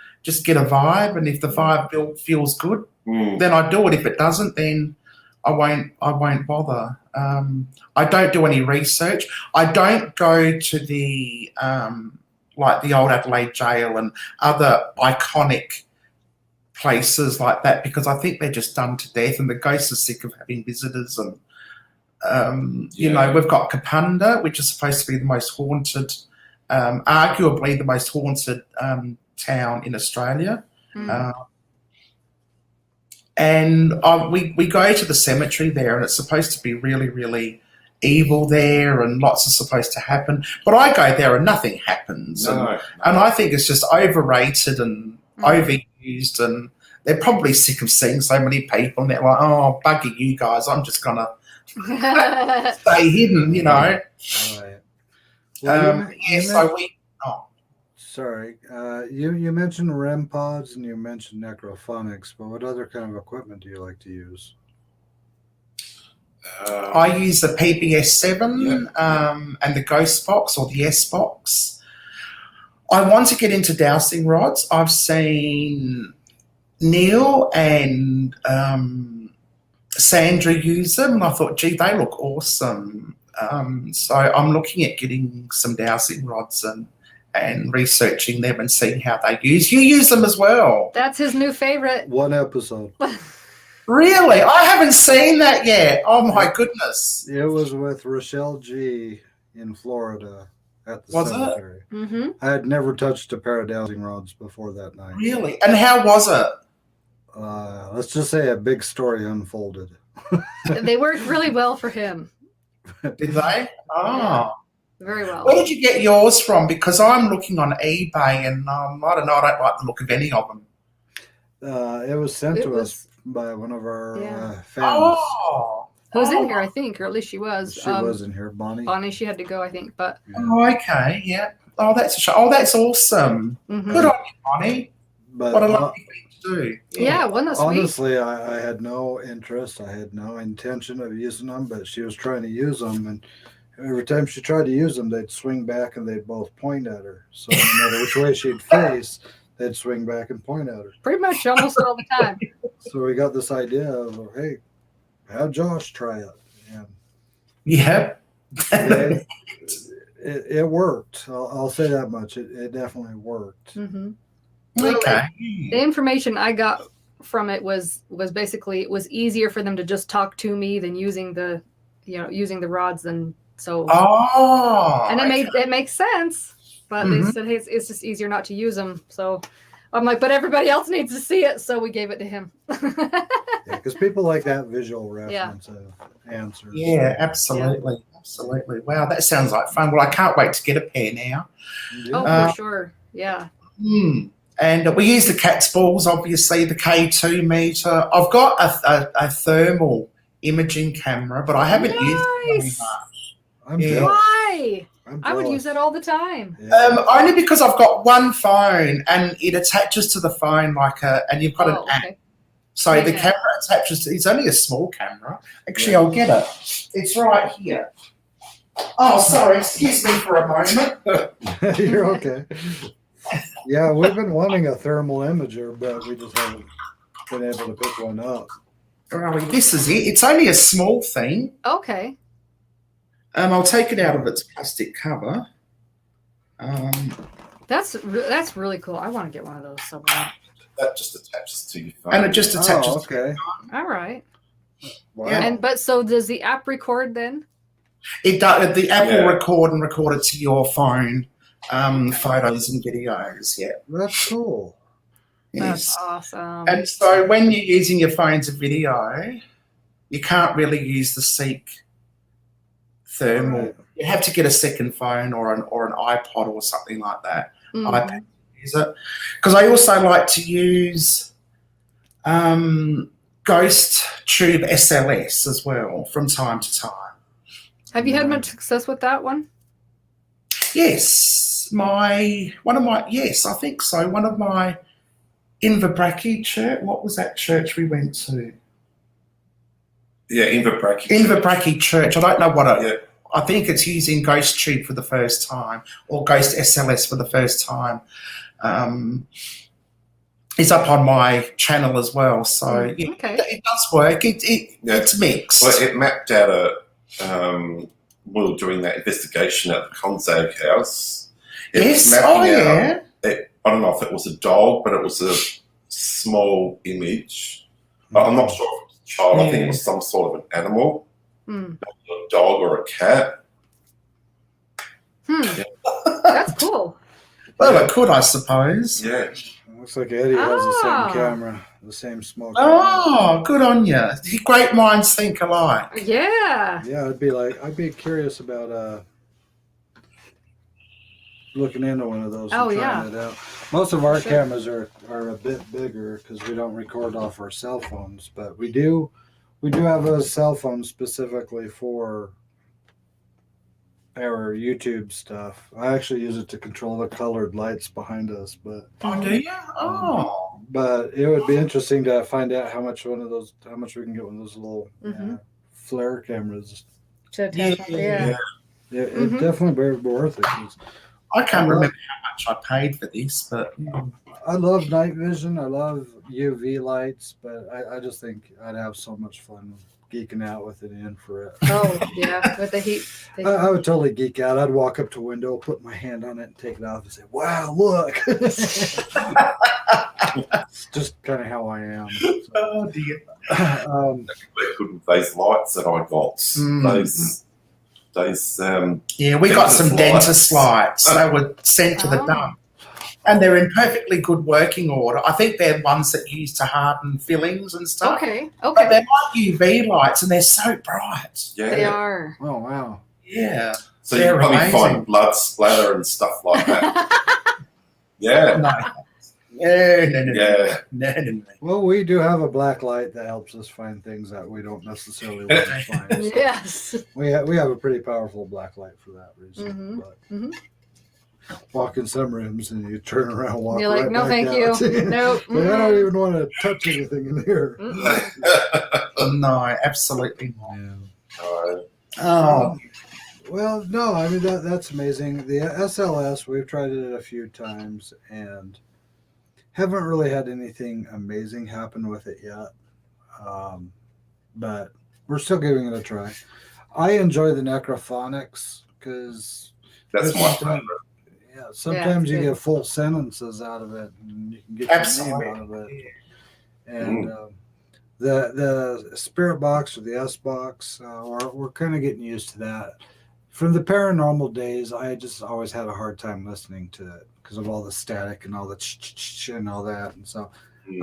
get a vibe, and if the vibe feels good, then I do it. If it doesn't, then I won't bother. I don't do any research. I don't go to the like the old Adelaide Jail and other iconic places like that, because I think they're just done to death, and the ghosts are sick of having visitors. And you know, we've got Kapunda, which is supposed to be the most haunted, arguably the most haunted town in Australia. And we go to the cemetery there, and it's supposed to be really, really evil there, and lots is supposed to happen. But I go there and nothing happens. And I think it's just overrated and overused, and they're probably sick of seeing so many people, and they're like, oh, bugger you guys, I'm just going to stay hidden, you know. Right. Well, Sorry. You mentioned REM pods and you mentioned necrophonics, but what other kind of equipment do you like to use? I use the PBS7 and the Ghost Box or the S Box. I want to get into dowsing rods. I've seen Neil and Sandra use them, and I thought, gee, they look awesome. So I'm looking at getting some dowsing rods and researching them and seeing how they use. You use them as well. That's his new favorite. One episode. Really? I haven't seen that yet. Oh, my goodness. It was with Rochelle G. in Florida at the cemetery. Mm-hmm. I had never touched a pair of dowsing rods before that night. Really? And how was it? Let's just say a big story unfolded. They worked really well for him. Did they? Oh. Yeah. Very well. Where did you get yours from? Because I'm looking on eBay, and I don't know, I don't like the look of any of them. It was sent to us by one of our fans. Oh. Who was in here, I think, or at least she was. She was in here, Bonnie. Bonnie, she had to go, I think, but. Yeah. Oh, okay, yeah. Oh, that's a show. Oh, that's awesome. Mm-hmm. Good on you, Bonnie. But what a lovely thing to do. Yeah, wasn't that sweet? Honestly, I had no interest. I had no intention of using them, but she was trying to use them, and every time she tried to use them, they'd swing back and they'd both point at her. So no matter which way she'd face, they'd swing back and point at her. Pretty much almost all the time. So we got this idea of, hey, have Josh try it. And Yep. it worked. I'll say that much. It definitely worked. Mm-hmm. Okay. The information I got from it was basically, it was easier for them to just talk to me than using the rods. And so, and it makes sense, but they said, hey, it's just easier not to use them. So I'm like, but everybody else needs to see it. So we gave it to him. Yeah, because people like that visual reference of answers. Yeah, absolutely. Yeah. Absolutely. Wow, that sounds like fun. Well, I can't wait to get a pair now. Yeah. For sure. Yeah. And we use the cat's balls, obviously, the K2 meter. I've got a thermal imaging camera, but I haven't used it very Nice. much. I'm Yeah. jealous. Why? I'm I would jealous. use it all the time. Yeah. Only because I've got one phone and it attaches to the phone and you've got an app. Okay. So the Yeah. camera attaches it's only a small camera. Actually, I'll get it. It's right here. Oh, sorry. Excuse me for a moment. You're okay. Yeah, we've been wanting a thermal imager, but we just haven't been able to pick one up. This is it. It's only a small thing. Okay. I'll take it out of its plastic cover. That's really cool. I want to get one of those so bad. That just attaches to your phone. And it just attaches. Oh, okay. All right. Wow. And so does the app record then? It does. The app will Yeah. record and record it to your phone, photos and videos. Yeah. That's cool. Yes. That's awesome. And so when you're using your phone to video, you can't really use the Seek thermal. Right. You have to get a second phone or an iPod or something like that. iPad to use it. Because I also like to use Ghost Tube SLS as well from time to time. Have you had much success with that one? Yes, yes, I think so. One of my Inverbrachy church. What was that church we went to? Yeah, Inverbrachy. Inverbrachy Church. I don't know what it. Yeah. I think it's using Ghost Tube for the first time or Ghost SLS for the first time. It's up on my channel as well, so yeah, Okay. it does work. It's mixed. Well, it mapped out we were doing that investigation at the Consag house. It was Yes. mapping Oh yeah. out, I don't know if it was a dog, but it was a small image. I'm not sure if it was a child. I think it was some sort of an animal, Hmm. a dog or a cat. That's cool. Well, it could, I suppose. Yeah. Looks like Eddie has the Ah. same camera, the same smoke. camera. Oh, good on you. Great minds think alike. Yeah. Yeah, I'd be curious about looking into one of those and Oh, trying yeah. it out. Most of our Sure. cameras are a bit bigger because we don't record off our cell phones, but we do have a cell phone specifically for our YouTube stuff. I actually use it to control the colored lights behind us, but Oh, do you? Oh. but it would be interesting to find out how much we can get one of those little Mhm. flare cameras. Yeah. Yeah. It Mhm. definitely be worth it. 'Cause I can't remember how much I paid for this, but I love night vision. I love UV lights, but I just think I'd have so much fun geeking out with it in for it. Oh, yeah. With the heat. I would totally geek out. I'd walk up to a window, put my hand on it, and take it off and say, "Wow, look!" It's just kind of how I am. So, oh dear. They couldn't, those lights that I got, those Yeah, we got some Dentist dentist lights. They were sent to the Oh. dump. And they're in perfectly good working order. I think they're ones that you use to harden fillings and stuff. Okay. But Okay. they're like UV lights and they're so bright. yeah. They are. oh wow! Yeah. So you They're probably amazing. find blood splatter and stuff like that. Yeah. No. No. Yeah. No. Well, we do have a black light that helps us find things that we don't necessarily want to find. So Yes. we have a pretty powerful black light for that reason. Mhm. But Mhm. walk in some rooms and you turn around, and walk You're like, right no, back thank out. you. Nope. Like, I don't even want to touch anything in here. No, absolutely not. Yeah. Oh, Well, no, I mean that's amazing. The SLS, we've tried it a few times and haven't really had anything amazing happen with it yet. But we're still giving it a try. I enjoy the necrophonics because That's my favorite. sometimes you good. get full sentences out of it and you can get your absolutely. name out of it. And the spirit box or the S box, we're kind of getting used to that. From the paranormal days, I just always had a hard time listening to it because of all the static and all the and all that. And so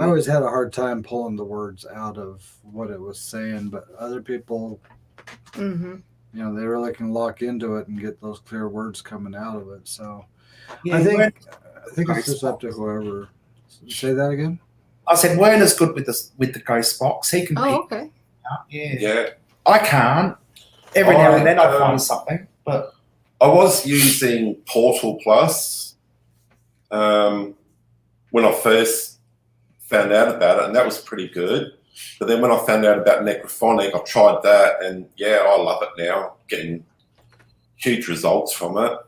I always had a hard time pulling the words out of what it was saying. But other people, Mm-hmm. they really can lock into it and get those clear words coming out of it. So Yeah, I think it's just up to whoever. Say that again. I said Werner's good with the ghost box. He can Oh, okay. Yeah. I can't. Every now and then I'll find something, but I was using Portal Plus when I first found out about it, and that was pretty good. But then when I found out about Necrophonic, I tried that, and yeah, I love it now. Getting huge results from it.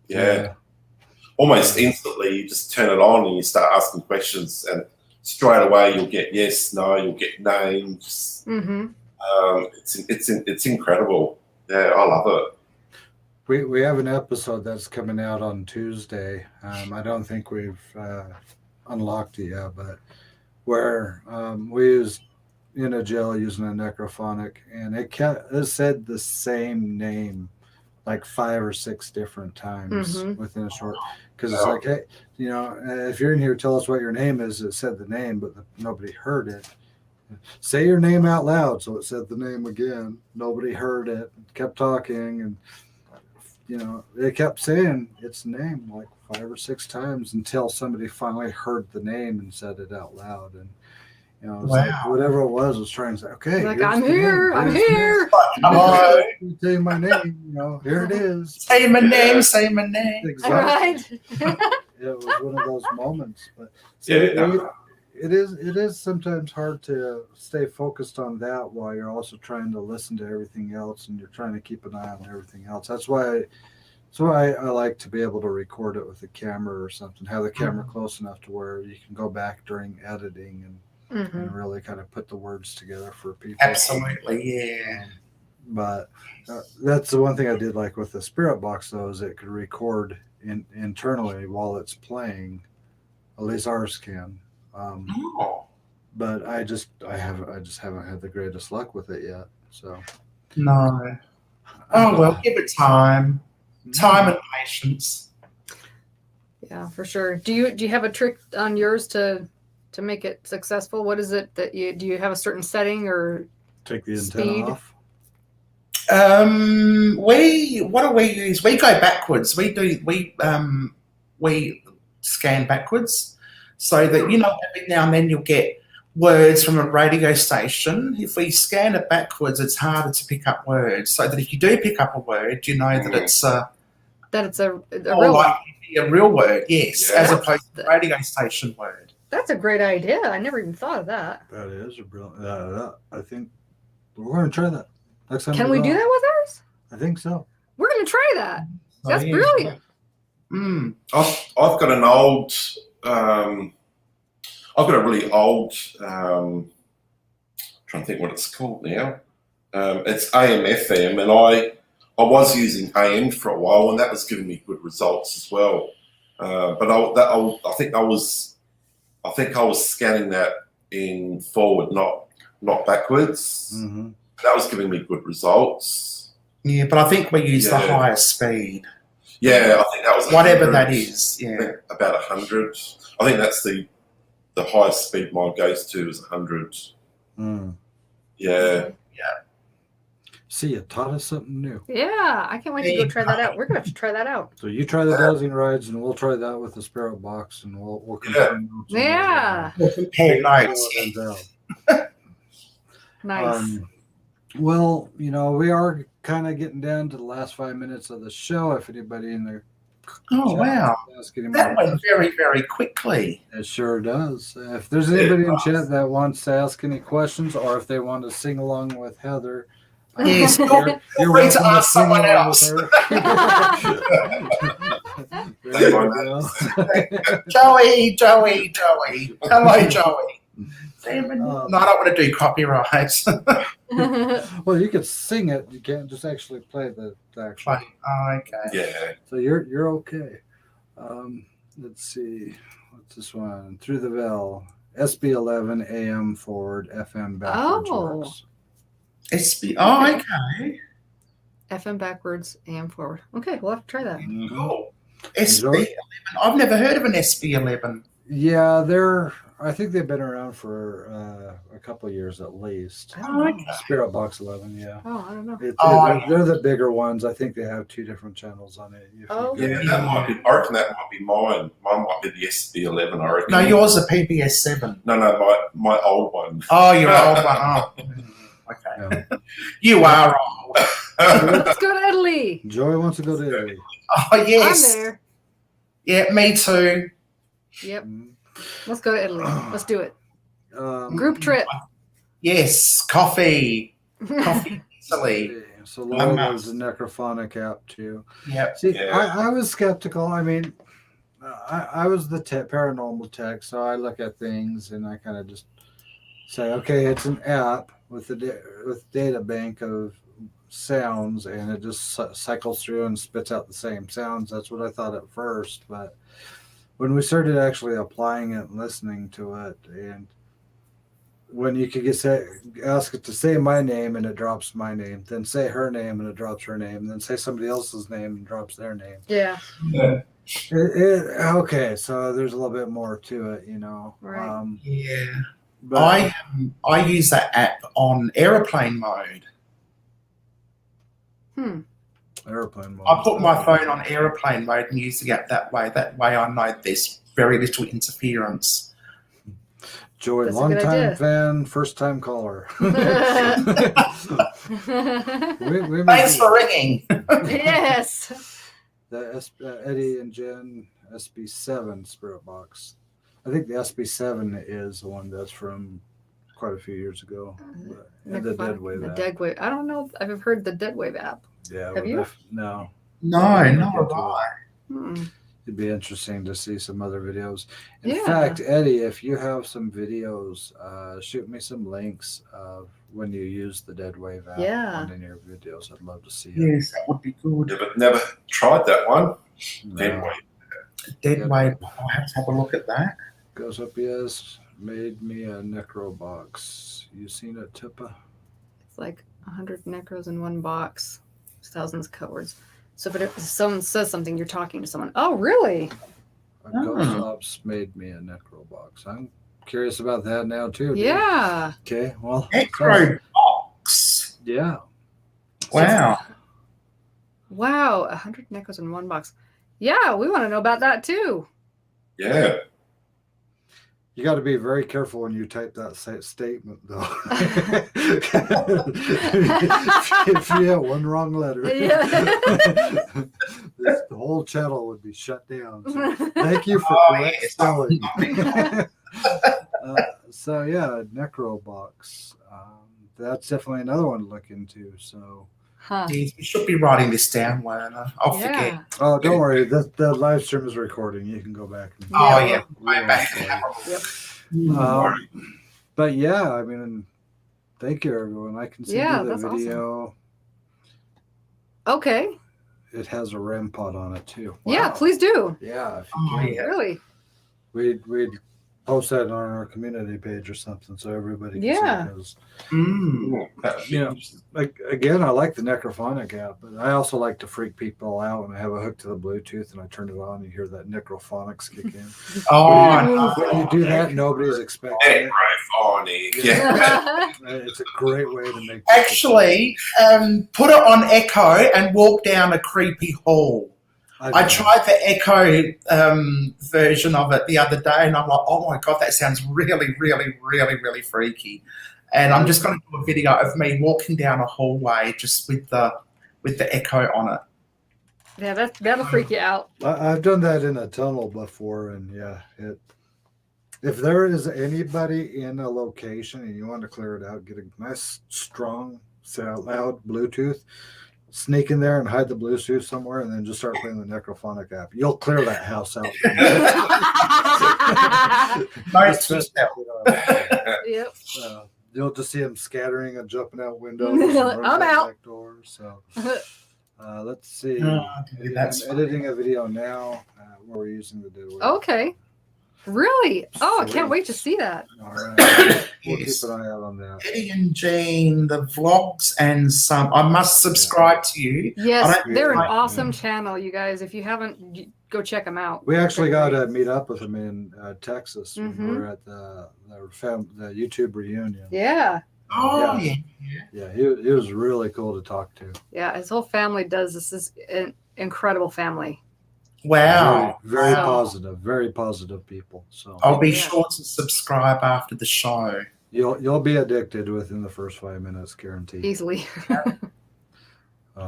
Yeah. Almost instantly, you just turn it on and you start asking questions, and straight away you'll get yes, no, you'll get names. It's incredible. Yeah, I love it. We have an episode that's coming out on Tuesday. I don't think we've unlocked it yet, but where we used in a jail using a necrophonic, and it said the same name like 5 or 6 different times within a short. Because it's like, hey, if you're in here, tell us what your name is. It said the name, but nobody heard it. Say your name out loud. So it said the name again. Nobody heard it. Kept talking, and they kept saying its name like 5 or 6 times until somebody finally heard the name and said it out loud. And it was like whatever it was trying to say, okay, like I'm here, I'm here. You say my name, here it is. Say my name, say my name. Exactly. Right. It was one of those moments, but it is sometimes hard to stay focused on that while you're also trying to listen to everything else, and you're trying to keep an eye on everything else. That's why I like to be able to record it with a camera or something, have the camera close enough to where you can go back during editing and really kind of put the words together for people. Absolutely, yeah. But that's the one thing I did like with the Spirit Box, though, is it could record internally while it's playing. At least ours can. But I just haven't had the greatest luck with it yet. So no. Oh well, give it time and patience. Yeah, for sure. Do you have a trick on yours to make it successful? What is it that do you have a certain setting or take the speed? antenna off? What do we use? We go backwards. We scan backwards, so that every now and then you'll get words from a radio station. If we scan it backwards, it's harder to pick up words. So that if you do pick up a word, you know that it's a more real likely to be a real word, yes, as opposed to a radio station word. That's a great idea. I never even thought of that. That is a brilliant. I think we're going to try that next time. Can we do that with ours? I think so. We're going to try that. That's brilliant. I've got an old. I've got a really old. Trying to think what it's called now. It's AM/FM, and I was using AM for a while, and that was giving me good results as well. But I think I was scanning that in forward, not backwards. That was giving me good results. Yeah, but I think we use the highest speed. Yeah, I think that was whatever that is. Yeah, about 100. I think that's the highest speed mine goes to is 100. Yeah. See, it taught us something new. Yeah, I can't wait to go try that out. We're gonna have to try that out. So you try the dowsing rides, and we'll try that with the Spirit Box, and we'll compare notes. Yeah. Compare notes. Nice. Well, we are kind of getting down to the last 5 minutes of the show. If anybody in there. Oh, wow. That went very, very quickly. It sure does. If there's anybody in chat that wants to ask any questions, or if they want to sing along with Heather, yes, you're free to ask someone else. Joey. Hello, Joey. No, I don't want to do copyrights. Well, you can sing it. You can't just actually play the actual. Oh, okay. Yeah. So you're okay. Let's see. What's this one? Through the Veil. SB11 AM forward, FM backwards works. Okay. FM backwards, AM forward. Okay, we'll have to try that. Cool. SB11. I've never heard of an SB11. Yeah, I think they've been around for a couple of years at least. Okay. Spirit Box 11, yeah. Oh, I don't know. They're the bigger ones. I think they have 2 different channels on it. Yeah, that might be. I reckon that might be mine. Mine might be the SB11. I reckon. No, yours a PBS7. No, my old one. Oh, your old one. Oh. Okay. Yeah. You are old. Let's go to Italy. Joey wants to go to Italy. Oh, yes. I'm there. Yeah, me too. Yep. Mm. Let's go to Italy. Let's do it. Um, Group trip. Yes, coffee. Coffee, Italy. So Laura I'm loves the Necrophonic app too. Yep. See, Yeah. I was skeptical. I mean, I was the paranormal tech, so I look at things and I kind of just say, okay, it's an app with with data bank of sounds, and it just cycles through and spits out the same sounds. That's what I thought at first, but when we started actually applying it and listening to it, and when you could ask it to say my name and it drops my name, then say her name and it drops her name, then say somebody else's name and drops their name. Yeah. Okay, so there's a little bit more to it, you know. Right. Yeah. But I use that app on aeroplane mode. airplane mode. I put my phone on aeroplane mode and use the app that way. That way I know there's very little interference. Joey, That's a long good time idea. fan, first time caller. Thanks for ringing. Yes. The Eddie and Jen SB7 Spirit Box. I think the SB7 is the one that's from quite a few years ago. And the Dead Wave The app. Dead Wave. I don't know. I've heard the Dead Wave app. Yeah. Have you? No. No, not at all. It'd be interesting to see some other videos. In Yeah. fact, Eddie, if you have some videos, shoot me some links of when you use the Dead Wave app Yeah. on any of your videos. I'd love to see it. Yes, that would be good. Yeah, but never tried that one. Dead No. Wave. Dead Wave. I'll have to have a look at that. Goes up, yes. Made me a necro box. You seen it, TIPA? It's like 100 necros in one box, thousands of codes. So, but if someone says something, you're talking to someone. Oh, really? A Ghost Ops made me a necro box. I'm curious about that now too. Dude. Yeah. Okay. Well. Necro box. Yeah. Wow. Wow. 100 necros in one box. Yeah, we want to know about that too. Yeah. You got to be very careful when you type that statement, though. If you have one wrong letter, Yeah. the whole channel would be shut down. So thank you for correct yes. spelling. So yeah, necro box. That's definitely another one to look into. So. Huh. Yes, we should be writing this down, Werner. I'll forget. Yeah. Oh, don't worry. The live stream is recording. You can go back. And Oh, yeah. Way back. Yep. But yeah, I mean, thank you, everyone. I can send Yeah, you the that's video. Okay. It has a REM pod on it too. Yeah, Wow. please do. Yeah, if you Oh, can. yeah. Really? We'd post that on our community page or something so everybody can Yeah. see it. 'Cause, Yeah. like, again, I like the Necrophonic app, but I also like to freak people out when I have a hook to the Bluetooth and I turn it on and you hear that Necrophonics kick in. Oh, When you do that, nobody's expecting it. Necrophonic. Yeah. It's a great way to make. actually, put it on Echo and walk down a creepy hall. I tried the Echo version of it the other day, and I'm like, oh my god, that sounds really, really, really, really freaky. And I'm just going to do a video of me walking down a hallway just with the Echo on it. Yeah, that'll freak you out. I've done that in a tunnel before, and yeah, if there is anybody in a location and you want to clear it out, get a nice, strong, loud Bluetooth, sneak in there and hide the Bluetooth somewhere, and then just start playing the Necrophonic app. You'll clear that house out. Yep. You'll just see them scattering and jumping out windows. I'm out. Back doors, so. Let's see. That's I'm editing a video now where we're using the Dead Wave. Okay. Really? Oh, I Sweet. can't wait to see that. All right. We'll Yes. keep an eye out on that. Eddie and Jean, the vlogs, and some. I must subscribe to you. Yes, I don't- they're an Yeah. awesome channel, you guys. If you haven't, go check them out. We actually They're got great. to meet up with them in Texas when we Mhm. were at the YouTube reunion. Yeah. Oh, yeah. Yeah, he was really cool to talk to. Yeah, his whole family does. This is an incredible family. Wow. Very, very Wow. positive, very positive people. So I'll be Yeah. sure to subscribe after the show. You'll be addicted within the first 5 minutes, guaranteed. Easily.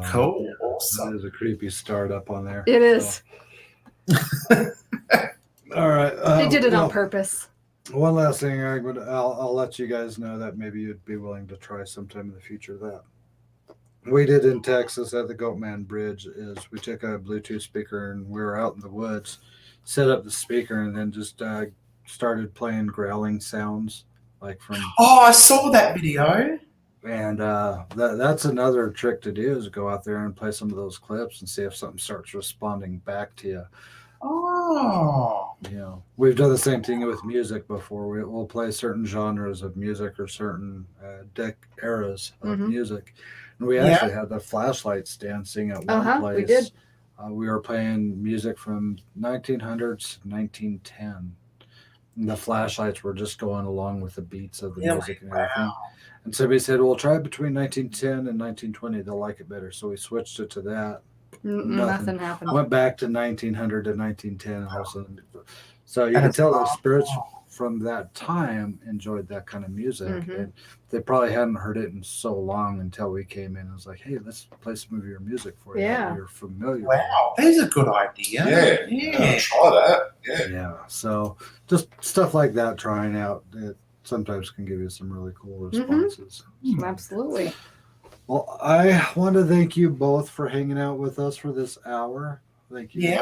Cool. That Awesome. is a creepy startup on there. It is. All right. They did it on well, purpose. One last thing, I'll let you guys know that maybe you'd be willing to try sometime in the future that we did in Texas at the Goatman Bridge is we took a Bluetooth speaker and we were out in the woods, set up the speaker, and then just started playing growling sounds like from. Oh, I saw that video. And that's another trick to do is go out there and play some of those clips and see if something starts responding back to you. Oh. You know, we've done the same thing with music before. We'll play certain genres of music or certain eras of music. And we actually had the flashlights dancing at one place. We did. We were playing music from 1900s to 1910. And the flashlights were just going along with the beats of the music and everything. Wow. And somebody said, well, try it between 1910 and 1920. They'll like it better. So we switched it to that. Nothing happened. Went back to 1900 to 1910. And all of a sudden, so you can tell the spirits from that time enjoyed that kind of music. And they probably hadn't heard it in so long until we came in and was like, hey, let's play some of your music for you that you're familiar with. Wow, that's a good idea. Yeah. Try that. Yeah. So just stuff like that, trying out, it sometimes can give you some really cool responses. Absolutely. Well, I want to thank you both for hanging out with us for this hour. Thank you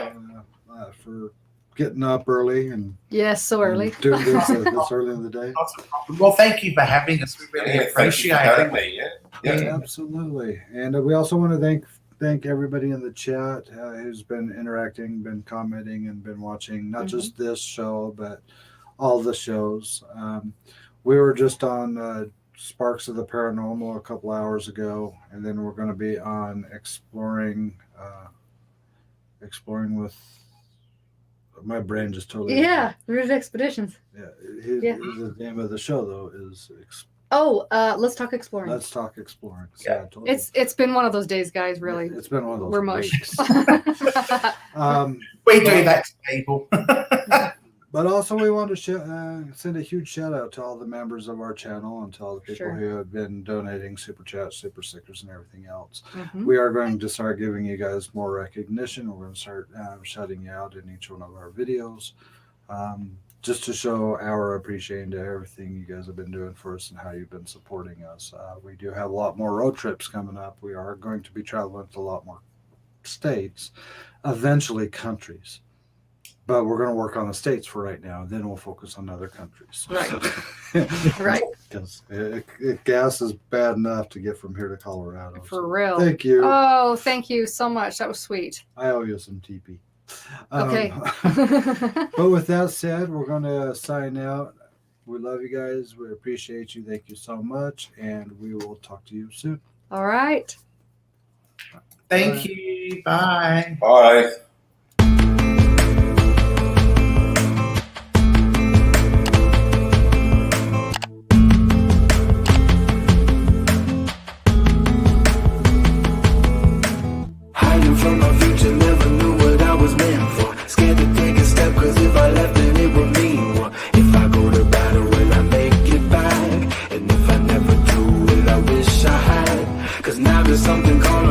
for getting up early and so early. Doing this this early in the day. Well, thank you for having us. We really appreciate it. Me. Absolutely. And we also want to thank everybody in the chat who's been interacting, been commenting, and been watching not just this show, but all the shows. We were just on Sparks of the Paranormal a couple hours ago, and then we're going to be on exploring with. My brain just totally. Route Expeditions. The name of the show though is. Let's talk exploring. Let's talk exploring. So It's been one of those days, guys. Really, it's been one of those. We're mush. We do that to people. But also, we want to send a huge shout out to all the members of our channel and to all the people who have been donating super chats, super stickers, and everything else. We are going to start giving you guys more recognition. We're going to start shouting you out in each one of our videos, just to show our appreciation to everything you guys have been doing for us and how you've been supporting us. We do have a lot more road trips coming up. We are going to be traveling to a lot more states, eventually countries. But we're going to work on the states for right now. Then we'll focus on other countries. Right. Right. Because gas is bad enough to get from here to Colorado. For real. Thank you. Oh, thank you so much. That was sweet. I owe you some TP. Okay. But with that said, we're going to sign out. We love you guys. We appreciate you. Thank you so much. And we will talk to you soon. All right. Thank you. Bye. Bye. Hiding from my view.